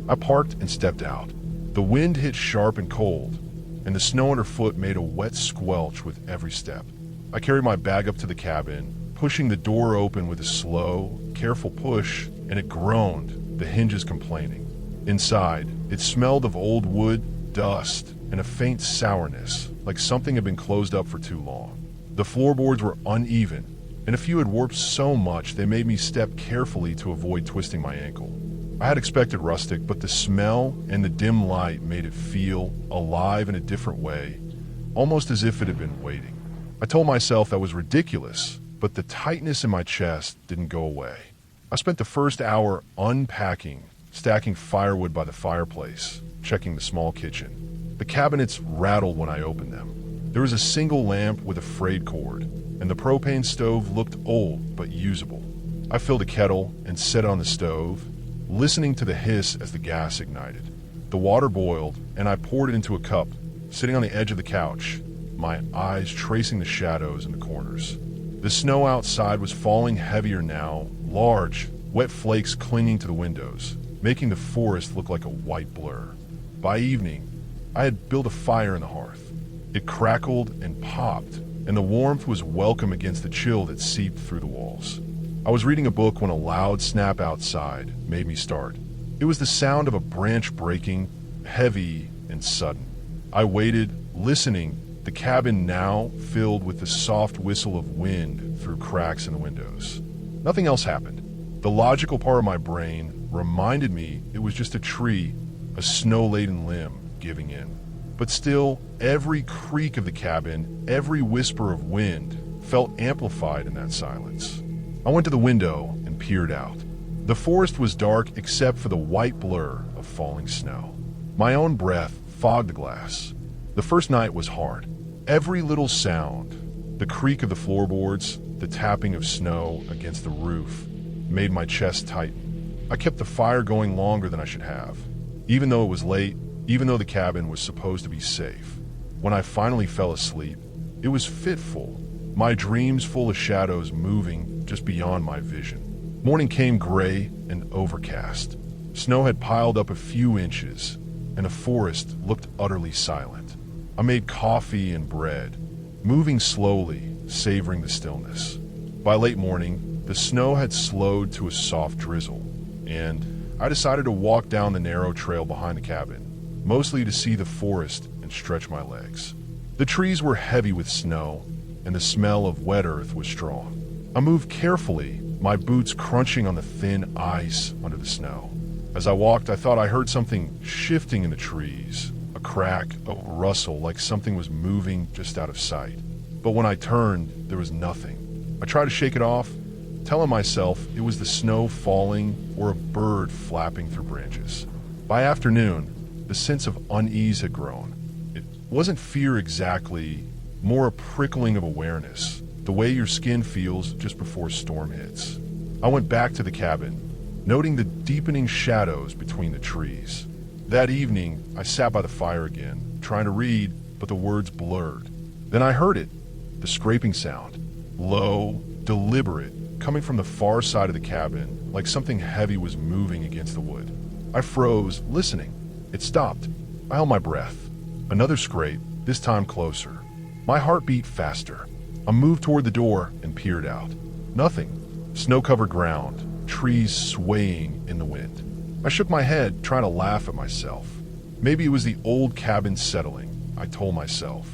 I parked and stepped out. The wind hit sharp and cold, and the snow underfoot made a wet squelch with every step. I carried my bag up to the cabin, pushing the door open with a slow, careful push, and it groaned, the hinges complaining. Inside, it smelled of old wood, dust, and a faint sourness, like something had been closed up for too long. The floorboards were uneven, and a few had warped so much they made me step carefully to avoid twisting my ankle. I had expected rustic, but the smell and the dim light made it feel alive in a different way, almost as if it had been waiting. I told myself that was ridiculous, but the tightness in my chest didn't go away. I spent the first hour unpacking, stacking firewood by the fireplace, checking the small kitchen. The cabinets rattled when I opened them. There was a single lamp with a frayed cord, and the propane stove looked old but usable. I filled a kettle and set it on the stove, listening to the hiss as the gas ignited. The water boiled, and I poured it into a cup, sitting on the edge of the couch, my eyes tracing the shadows in the corners. The snow outside was falling heavier now, large, wet flakes clinging to the windows, making the forest look like a white blur. By evening, I had built a fire in the hearth. It crackled and popped, and the warmth was welcome against the chill that seeped through the walls. I was reading a book when a loud snap outside made me start. It was the sound of a branch breaking, heavy and sudden. I waited, listening, the cabin now filled with the soft whistle of wind through cracks in the windows. Nothing else happened. The logical part of my brain reminded me it was just a tree, a snow-laden limb giving in. But still, every creak of the cabin, every whisper of wind, felt amplified in that silence. I went to the window and peered out. The forest was dark except for the white blur of falling snow. My own breath fogged the glass. The first night was hard. Every little sound, the creak of the floorboards, the tapping of snow against the roof, made my chest tighten. I kept the fire going longer than I should have. Even though it was late, even though the cabin was supposed to be safe. When I finally fell asleep, it was fitful, my dreams full of shadows moving just beyond my vision. Morning came gray and overcast. Snow had piled up a few inches, and the forest looked utterly silent. I made coffee and bread, moving slowly, savoring the stillness. By late morning, the snow had slowed to a soft drizzle, and I decided to walk down the narrow trail behind the cabin, mostly to see the forest and stretch my legs. The trees were heavy with snow, and the smell of wet earth was strong. I moved carefully, my boots crunching on the thin ice under the snow. As I walked, I thought I heard something shifting in the trees, a crack, a rustle, like something was moving just out of sight. But when I turned, there was nothing. I tried to shake it off, telling myself it was the snow falling or a bird flapping through branches. By afternoon, the sense of unease had grown. It wasn't fear exactly, more a prickling of awareness. the way your skin feels just before a storm hits. I went back to the cabin, noting the deepening shadows between the trees. That evening, I sat by the fire again, trying to read, but the words blurred. Then I heard it, the scraping sound, low, deliberate, coming from the far side of the cabin, like something heavy was moving against the wood. I froze, listening. It stopped. I held my breath. Another scrape, this time closer. My heart beat faster. I moved toward the door and peered out. Nothing. Snow-covered ground, trees swaying in the wind. I shook my head, trying to laugh at myself. Maybe it was the old cabin settling, I told myself.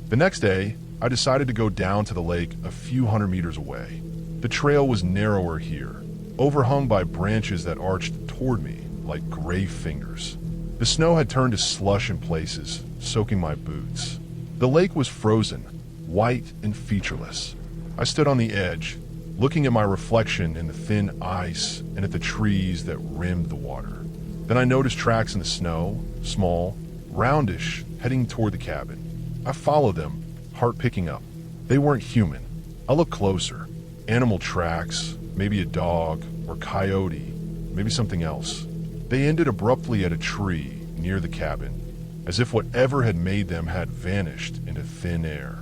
The next day, I decided to go down to the lake a few hundred meters away. The trail was narrower here, overhung by branches that arched toward me like gray fingers. The snow had turned to slush in places, soaking my boots. The lake was frozen, white and featureless. I stood on the edge, looking at my reflection in the thin ice and at the trees that rimmed the water. Then I noticed tracks in the snow, small, roundish, heading toward the cabin. I followed them, heart picking up. They weren't human. I looked closer. Animal tracks, maybe a dog or coyote, maybe something else. They ended abruptly at a tree near the cabin, as if whatever had made them had vanished into thin air.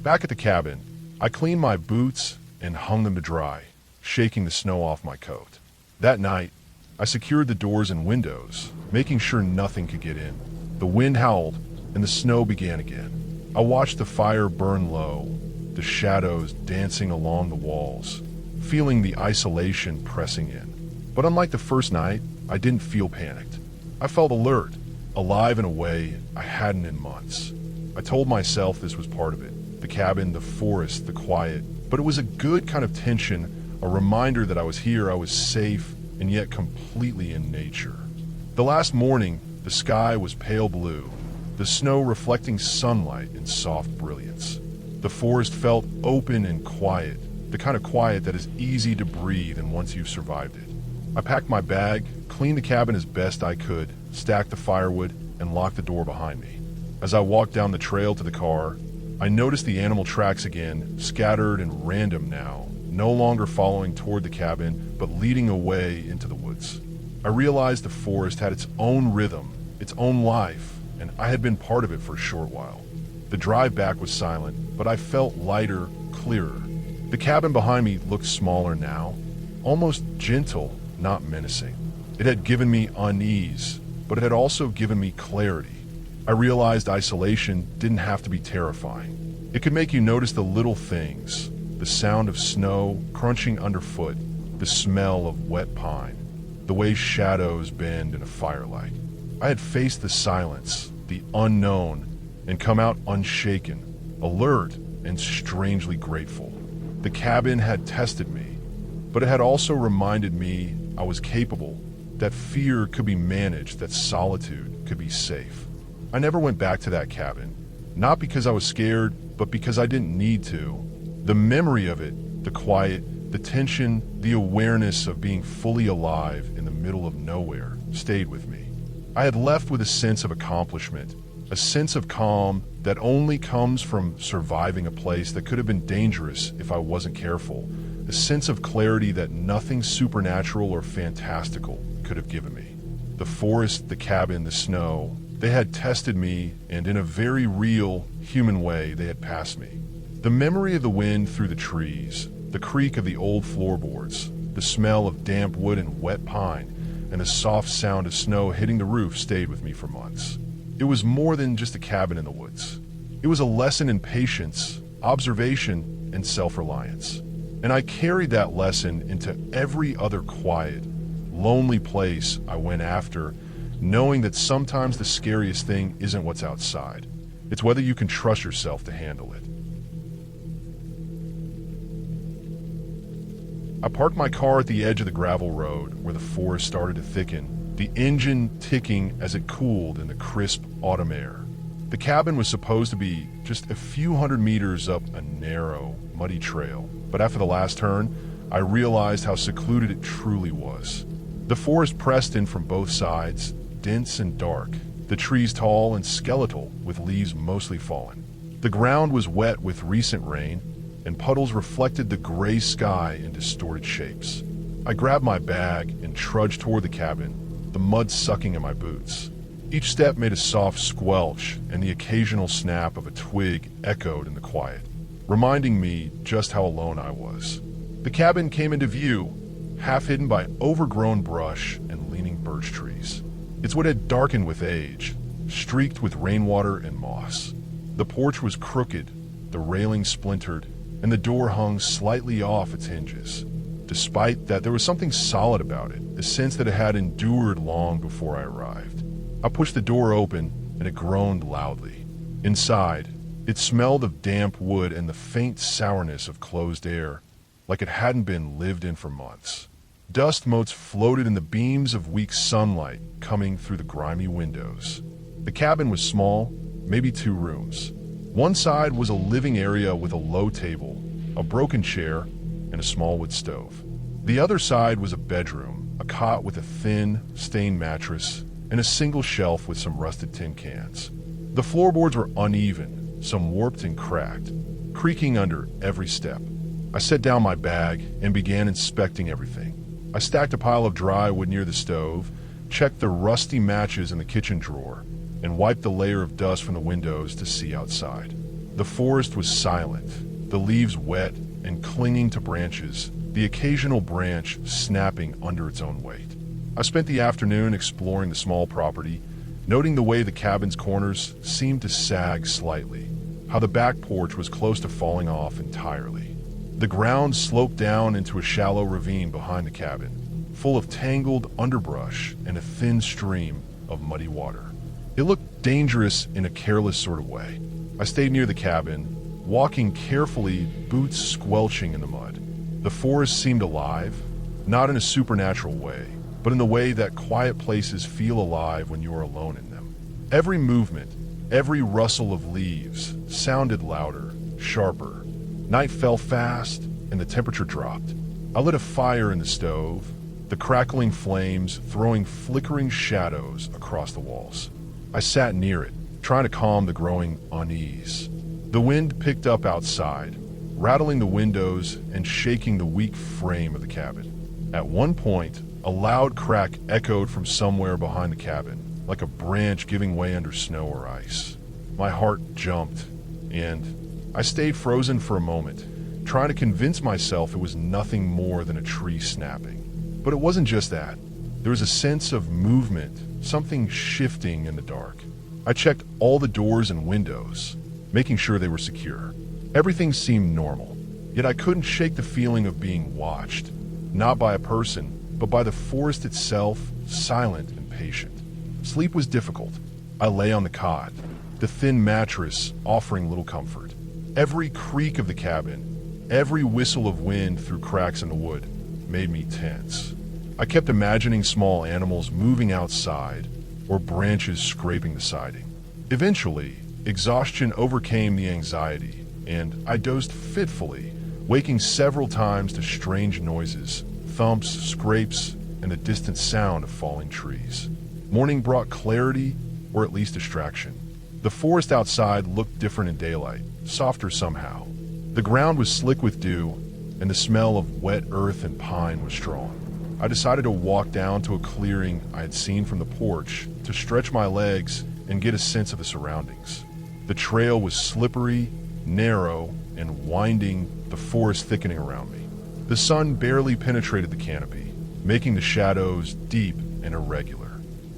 Back at the cabin, I cleaned my boots and hung them to dry, shaking the snow off my coat. That night, I secured the doors and windows, making sure nothing could get in. The wind howled, and the snow began again. I watched the fire burn low, the shadows dancing along the walls, feeling the isolation pressing in. But unlike the first night, I didn't feel panicked. I felt alert, alive in a way I hadn't in months. I told myself this was part of it. The cabin, the forest, the quiet. But it was a good kind of tension, a reminder that I was here, I was safe, and yet completely in nature. The last morning, the sky was pale blue, the snow reflecting sunlight in soft brilliance. The forest felt open and quiet, the kind of quiet that is easy to breathe and once you've survived it. I packed my bag, cleaned the cabin as best I could, stacked the firewood, and locked the door behind me. As I walked down the trail to the car, I noticed the animal tracks again, scattered and random now, no longer following toward the cabin, but leading away into the woods. I realized the forest had its own rhythm, its own life, and I had been part of it for a short while. The drive back was silent, but I felt lighter, clearer. The cabin behind me looked smaller now, almost gentle, not menacing. It had given me unease, but it had also given me clarity. I realized isolation didn't have to be terrifying. It could make you notice the little things, the sound of snow crunching underfoot, the smell of wet pine, the way shadows bend in a firelight. I had faced the silence, the unknown, and come out unshaken, alert, and strangely grateful. The cabin had tested me, but it had also reminded me I was capable, that fear could be managed, that solitude could be safe. I never went back to that cabin, not because I was scared, but because I didn't need to. The memory of it, the quiet, the tension, the awareness of being fully alive in the middle of nowhere stayed with me. I had left with a sense of accomplishment, a sense of calm that only comes from surviving a place that could have been dangerous if I wasn't careful, a sense of clarity that nothing supernatural or fantastical could have given me. The forest, the cabin, the snow, they had tested me, and in a very real, human way, they had passed me. The memory of the wind through the trees, the creak of the old floorboards, the smell of damp wood and wet pine, and the soft sound of snow hitting the roof stayed with me for months. It was more than just a cabin in the woods. It was a lesson in patience, observation, and self-reliance. And I carried that lesson into every other quiet, lonely place I went after, knowing that sometimes the scariest thing isn't what's outside. It's whether you can trust yourself to handle it. I parked my car at the edge of the gravel road where the forest started to thicken, the engine ticking as it cooled in the crisp autumn air. The cabin was supposed to be just a few hundred meters up a narrow, muddy trail, but after the last turn, I realized how secluded it truly was. The forest pressed in from both sides, dense and dark, the trees tall and skeletal with leaves mostly fallen. The ground was wet with recent rain, and puddles reflected the gray sky in distorted shapes. I grabbed my bag and trudged toward the cabin, the mud sucking in my boots. Each step made a soft squelch, and the occasional snap of a twig echoed in the quiet, reminding me just how alone I was. The cabin came into view, half hidden by overgrown brush and leaning birch trees. Its wood had darkened with age, streaked with rainwater and moss. The porch was crooked, the railing splintered, and the door hung slightly off its hinges. Despite that, there was something solid about it, a sense that it had endured long before I arrived. I pushed the door open, and it groaned loudly. Inside, it smelled of damp wood and the faint sourness of closed air, like it hadn't been lived in for months. Dust motes floated in the beams of weak sunlight coming through the grimy windows. The cabin was small, maybe 2 rooms. One side was a living area with a low table, a broken chair, and a small wood stove. The other side was a bedroom, a cot with a thin, stained mattress, and a single shelf with some rusted tin cans. The floorboards were uneven, some warped and cracked, creaking under every step. I set down my bag and began inspecting everything. I stacked a pile of dry wood near the stove, checked the rusty matches in the kitchen drawer, and wiped the layer of dust from the windows to see outside. The forest was silent, the leaves wet and clinging to branches, the occasional branch snapping under its own weight. I spent the afternoon exploring the small property, noting the way the cabin's corners seemed to sag slightly, how the back porch was close to falling off entirely. The ground sloped down into a shallow ravine behind the cabin, full of tangled underbrush and a thin stream of muddy water. It looked dangerous in a careless sort of way. I stayed near the cabin, walking carefully, boots squelching in the mud. The forest seemed alive, not in a supernatural way, but in the way that quiet places feel alive when you are alone in them. Every movement, every rustle of leaves sounded louder, sharper. Night fell fast, and the temperature dropped. I lit a fire in the stove, the crackling flames throwing flickering shadows across the walls. I sat near it, trying to calm the growing unease. The wind picked up outside, rattling the windows and shaking the weak frame of the cabin. At one point, a loud crack echoed from somewhere behind the cabin, like a branch giving way under snow or ice. My heart jumped, and I stayed frozen for a moment, trying to convince myself it was nothing more than a tree snapping. But it wasn't just that. There was a sense of movement, something shifting in the dark. I checked all the doors and windows, making sure they were secure. Everything seemed normal, yet I couldn't shake the feeling of being watched, not by a person, but by the forest itself, silent and patient. Sleep was difficult. I lay on the cot, the thin mattress offering little comfort. Every creak of the cabin, every whistle of wind through cracks in the wood, made me tense. I kept imagining small animals moving outside or branches scraping the siding. Eventually, exhaustion overcame the anxiety, and I dozed fitfully, waking several times to strange noises, thumps, scrapes, and the distant sound of falling trees. Morning brought clarity, or at least distraction. The forest outside looked different in daylight, softer somehow. The ground was slick with dew, and the smell of wet earth and pine was strong. I decided to walk down to a clearing I had seen from the porch to stretch my legs and get a sense of the surroundings. The trail was slippery, narrow, and winding, the forest thickening around me. The sun barely penetrated the canopy, making the shadows deep and irregular.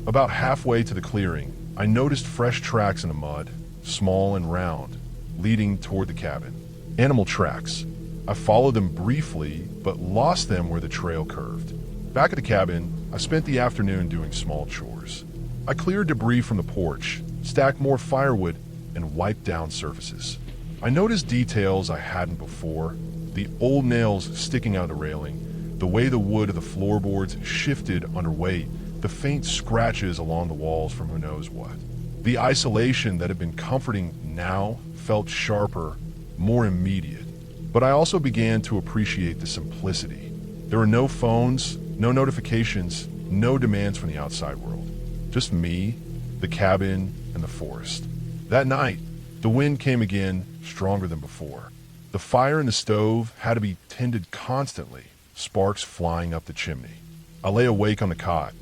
About halfway to the clearing, I noticed fresh tracks in the mud, small and round, leading toward the cabin. Animal tracks. I followed them briefly, but lost them where the trail curved. Back at the cabin, I spent the afternoon doing small chores. I cleared debris from the porch, stacked more firewood, and wiped down surfaces. I noticed details I hadn't before, the old nails sticking out of the railing, the way the wood of the floorboards shifted under weight, the faint scratches along the walls from who knows what. The isolation that had been comforting now felt sharper, more immediate. But I also began to appreciate the simplicity. There were no phones, no notifications, no demands from the outside world. Just me, the cabin, and the forest. That night, the wind came again, stronger than before. The fire in the stove had to be tended constantly, sparks flying up the chimney. I lay awake on the cot,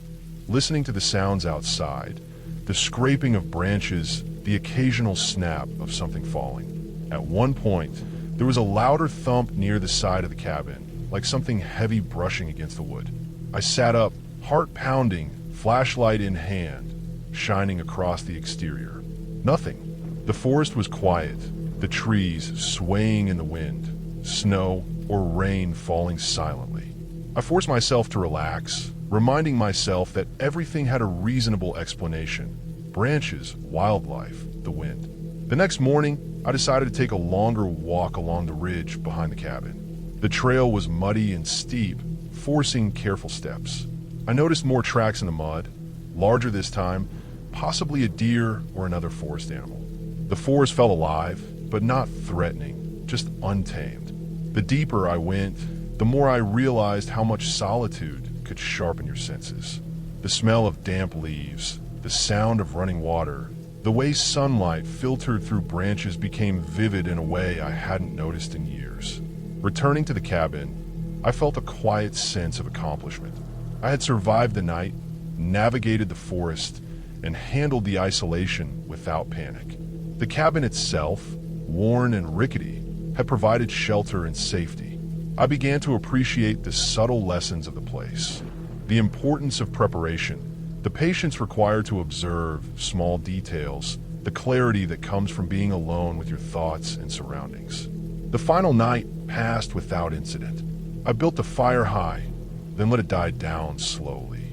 listening to the sounds outside, the scraping of branches, the occasional snap of something falling. At one point, there was a louder thump near the side of the cabin, like something heavy brushing against the wood. I sat up, heart pounding, flashlight in hand, shining across the exterior. Nothing. The forest was quiet, the trees swaying in the wind, snow or rain falling silently. I forced myself to relax, reminding myself that everything had a reasonable explanation. Branches, wildlife, the wind. The next morning, I decided to take a longer walk along the ridge behind the cabin. The trail was muddy and steep, forcing careful steps. I noticed more tracks in the mud, larger this time, possibly a deer or another forest animal. The forest felt alive, but not threatening, just untamed. The deeper I went, the more I realized how much solitude could sharpen your senses. The smell of damp leaves, the sound of running water, the way sunlight filtered through branches became vivid in a way I hadn't noticed in years. Returning to the cabin, I felt a quiet sense of accomplishment. I had survived the night, navigated the forest, and handled the isolation without panic. The cabin itself, worn and rickety, had provided shelter and safety. I began to appreciate the subtle lessons of the place, the importance of preparation, the patience required to observe small details, the clarity that comes from being alone with your thoughts and surroundings. The final night passed without incident. I built the fire high, then let it die down slowly.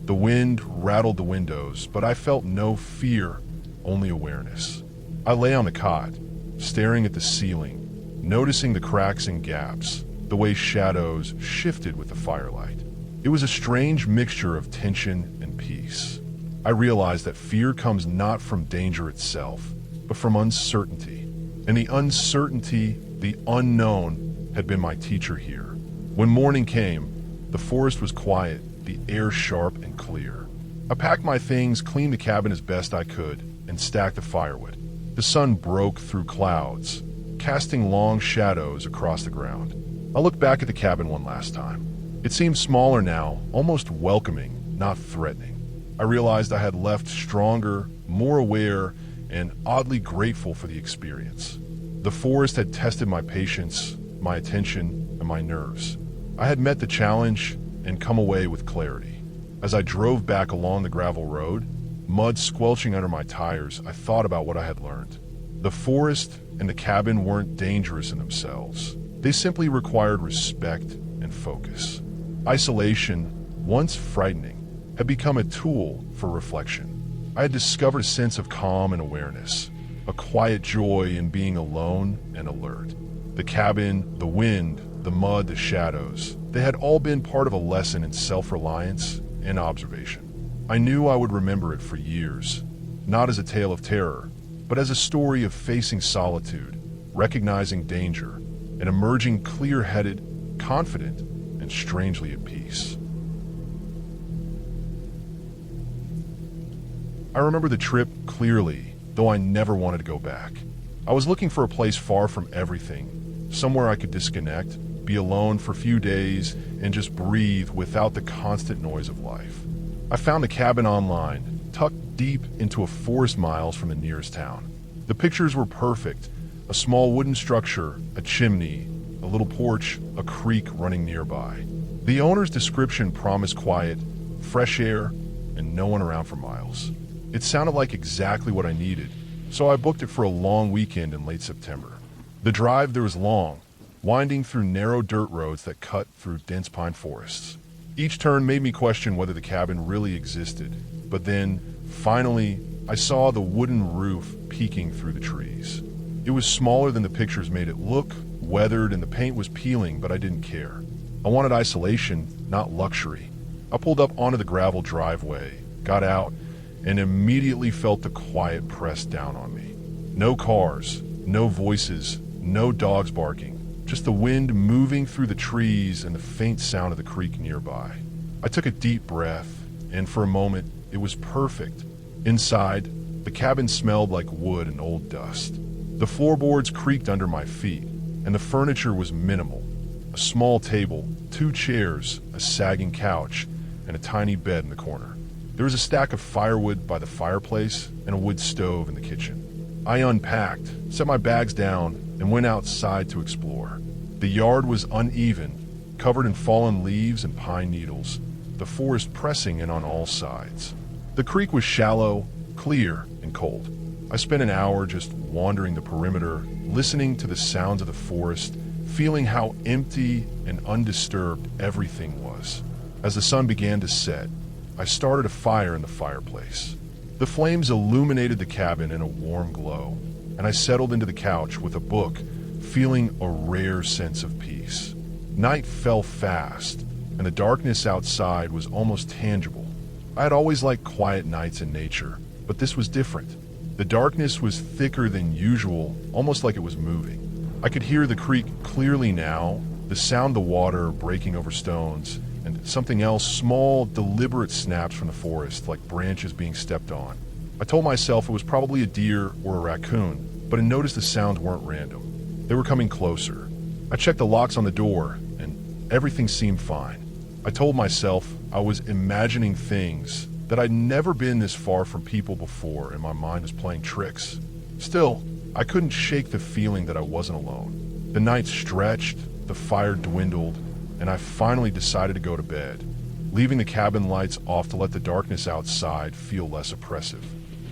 The wind rattled the windows, but I felt no fear, only awareness. I lay on the cot, staring at the ceiling, noticing the cracks and gaps, the way shadows shifted with the firelight. It was a strange mixture of tension and peace. I realized that fear comes not from danger itself, but from uncertainty. And the uncertainty, the unknown, had been my teacher here. When morning came, the forest was quiet, the air sharp and clear. I packed my things, cleaned the cabin as best I could, and stacked the firewood. The sun broke through clouds, casting long shadows across the ground. I looked back at the cabin one last time. It seemed smaller now, almost welcoming, not threatening. I realized I had left stronger, more aware, and oddly grateful for the experience. The forest had tested my patience, my attention, and my nerves. I had met the challenge and come away with clarity. As I drove back along the gravel road, mud squelching under my tires, I thought about what I had learned. The forest and the cabin weren't dangerous in themselves. They simply required respect and focus. Isolation, once frightening, had become a tool for reflection. I had discovered a sense of calm and awareness, a quiet joy in being alone and alert. The cabin, the wind, the mud, the shadows, they had all been part of a lesson in self-reliance and observation. I knew I would remember it for years, not as a tale of terror, but as a story of facing solitude, recognizing danger, and emerging clear-headed, confident, and strangely at peace. I remember the trip clearly, though I never wanted to go back. I was looking for a place far from everything, somewhere I could disconnect, be alone for a few days, and just breathe without the constant noise of life. I found the cabin online, tucked deep into a forest miles from the nearest town. The pictures were perfect: a small wooden structure, a chimney, a little porch, a creek running nearby. The owner's description promised quiet, fresh air, and no one around for miles. It sounded like exactly what I needed, so I booked it for a long weekend in late September. The drive there was long, winding through narrow dirt roads that cut through dense pine forests. Each turn made me question whether the cabin really existed, but then, finally, I saw the wooden roof peeking through the trees. It was smaller than the pictures made it look, weathered, and the paint was peeling, but I didn't care. I wanted isolation, not luxury. I pulled up onto the gravel driveway, got out, and immediately felt the quiet press down on me. No cars, no voices, no dogs barking, just the wind moving through the trees and the faint sound of the creek nearby. I took a deep breath, and for a moment, it was perfect. Inside, the cabin smelled like wood and old dust. The floorboards creaked under my feet, and the furniture was minimal. A small table, 2 chairs, a sagging couch, and a tiny bed in the corner. There was a stack of firewood by the fireplace and a wood stove in the kitchen. I unpacked, set my bags down, and went outside to explore. The yard was uneven, covered in fallen leaves and pine needles, the forest pressing in on all sides. The creek was shallow, clear, and cold. I spent an hour just wandering the perimeter, listening to the sounds of the forest, feeling how empty and undisturbed everything was. As the sun began to set, I started a fire in the fireplace. The flames illuminated the cabin in a warm glow, and I settled into the couch with a book, feeling a rare sense of peace. Night fell fast, and the darkness outside was almost tangible. I had always liked quiet nights in nature, but this was different. The darkness was thicker than usual, almost like it was moving. I could hear the creek clearly now, the sound of the water breaking over stones, and something else, small, deliberate snaps from the forest, like branches being stepped on. I told myself it was probably a deer or a raccoon, but I noticed the sounds weren't random. They were coming closer. I checked the locks on the door, and everything seemed fine. I told myself I was imagining things, that I'd never been this far from people before and my mind was playing tricks. Still, I couldn't shake the feeling that I wasn't alone. The night stretched, the fire dwindled, and I finally decided to go to bed, leaving the cabin lights off to let the darkness outside feel less oppressive.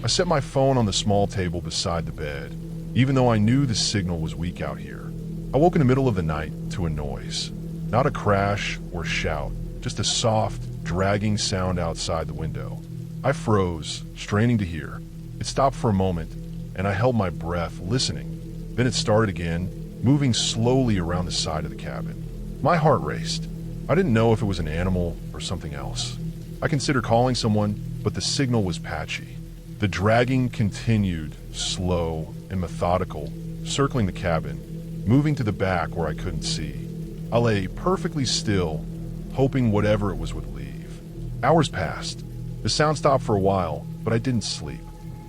I set my phone on the small table beside the bed, even though I knew the signal was weak out here. I woke in the middle of the night to a noise. Not a crash or shout, just a soft, dragging sound outside the window. I froze, straining to hear. It stopped for a moment, and I held my breath, listening. Then it started again, moving slowly around the side of the cabin. My heart raced. I didn't know if it was an animal or something else. I considered calling someone, but the signal was patchy. The dragging continued, slow and methodical, circling the cabin, moving to the back where I couldn't see. I lay perfectly still, hoping whatever it was would leave. Hours passed. The sound stopped for a while, but I didn't sleep.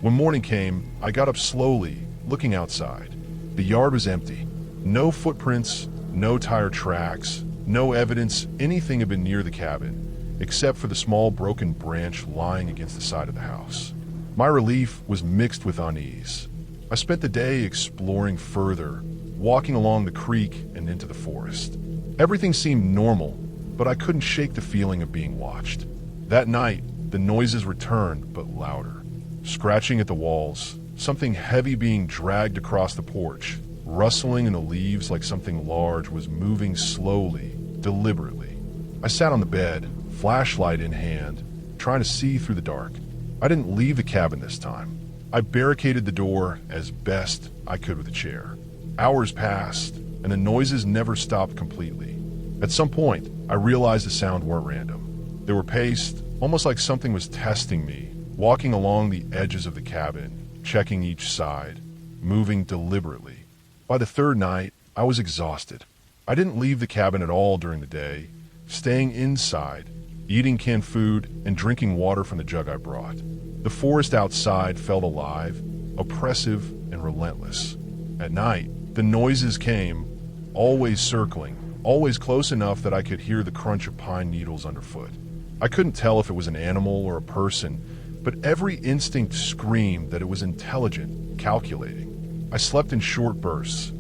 When morning came, I got up slowly, looking outside. The yard was empty. No footprints, no tire tracks, no evidence anything had been near the cabin, except for the small broken branch lying against the side of the house. My relief was mixed with unease. I spent the day exploring further, walking along the creek and into the forest. Everything seemed normal, but I couldn't shake the feeling of being watched. That night, the noises returned, but louder. Scratching at the walls, something heavy being dragged across the porch, rustling in the leaves like something large was moving slowly, deliberately. I sat on the bed, flashlight in hand, trying to see through the dark. I didn't leave the cabin this time. I barricaded the door as best I could with a chair. Hours passed, and the noises never stopped completely. At some point, I realized the sound weren't random. They were paced, almost like something was testing me, walking along the edges of the cabin, checking each side, moving deliberately. By the third night, I was exhausted. I didn't leave the cabin at all during the day, staying inside, eating canned food and drinking water from the jug I brought. The forest outside felt alive, oppressive, and relentless. At night, the noises came, always circling, always close enough that I could hear the crunch of pine needles underfoot. I couldn't tell if it was an animal or a person, but every instinct screamed that it was intelligent, calculating. I slept in short bursts,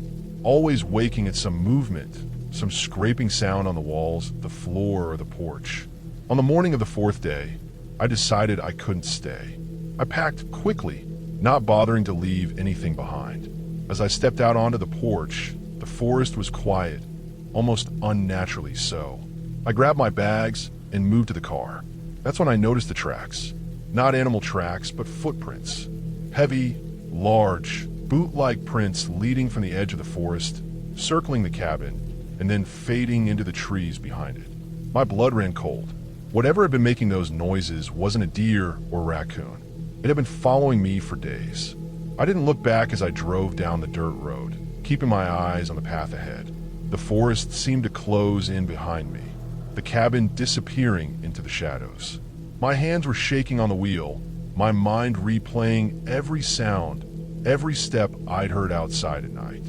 always waking at some movement, some scraping sound on the walls, the floor, or the porch. On the morning of the fourth day, I decided I couldn't stay. I packed quickly, not bothering to leave anything behind. As I stepped out onto the porch, the forest was quiet, almost unnaturally so. I grabbed my bags and moved to the car. That's when I noticed the tracks. Not animal tracks, but footprints. Heavy, large, boot-like prints leading from the edge of the forest, circling the cabin, and then fading into the trees behind it. My blood ran cold. Whatever had been making those noises wasn't a deer or raccoon. It had been following me for days. I didn't look back as I drove down the dirt road, keeping my eyes on the path ahead. The forest seemed to close in behind me, the cabin disappearing into the shadows. My hands were shaking on the wheel, my mind replaying every sound, every step I'd heard outside at night.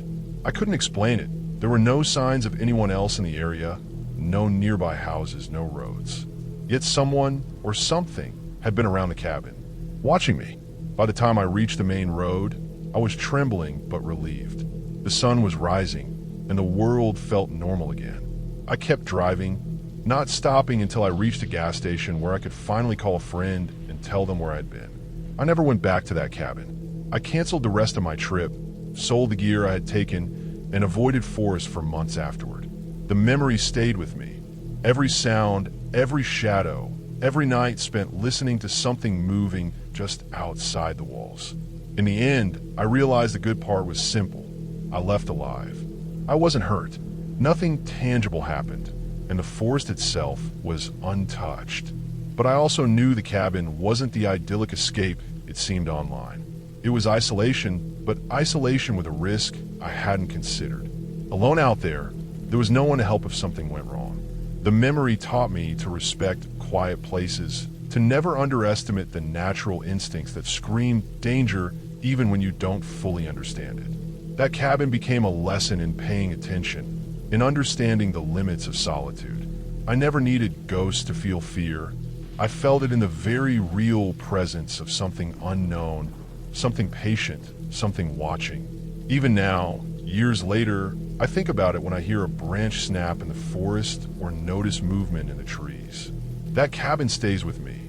I couldn't explain it, There were no signs of anyone else in the area, no nearby houses, no roads. Yet someone or something had been around the cabin, watching me. By the time I reached the main road, I was trembling but relieved. The sun was rising, and the world felt normal again. I kept driving, not stopping until I reached a gas station where I could finally call a friend and tell them where I'd been. I never went back to that cabin. I canceled the rest of my trip, sold the gear I had taken, and avoided forest for months afterward. The memory stayed with me. Every sound, every shadow, every night spent listening to something moving just outside the walls. In the end, I realized the good part was simple. I left alive. I wasn't hurt. Nothing tangible happened, and the forest itself was untouched. But I also knew the cabin wasn't the idyllic escape it seemed online. It was isolation, but isolation with a risk I hadn't considered. Alone out there was no one to help if something went wrong. The memory taught me to respect quiet places, to never underestimate the natural instincts that scream danger even when you don't fully understand it. That cabin became a lesson in paying attention, in understanding the limits of solitude. I never needed ghosts to feel fear. I felt it in the very real presence of something unknown, something patient, something watching. Even now, years later, I think about it when I hear a branch snap in the forest or notice movement in the trees. That cabin stays with me,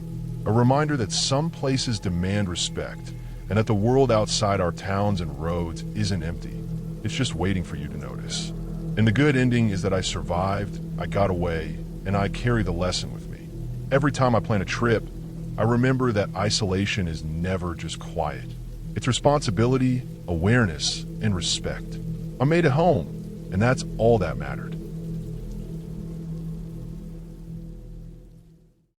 a reminder that some places demand respect and that the world outside our towns and roads isn't empty. It's just waiting for you to notice. And the good ending is that I survived, I got away, and I carry the lesson with me. Every time I plan a trip, I remember that isolation is never just quiet. It's responsibility, awareness, and respect. I made it home, and that's all that mattered.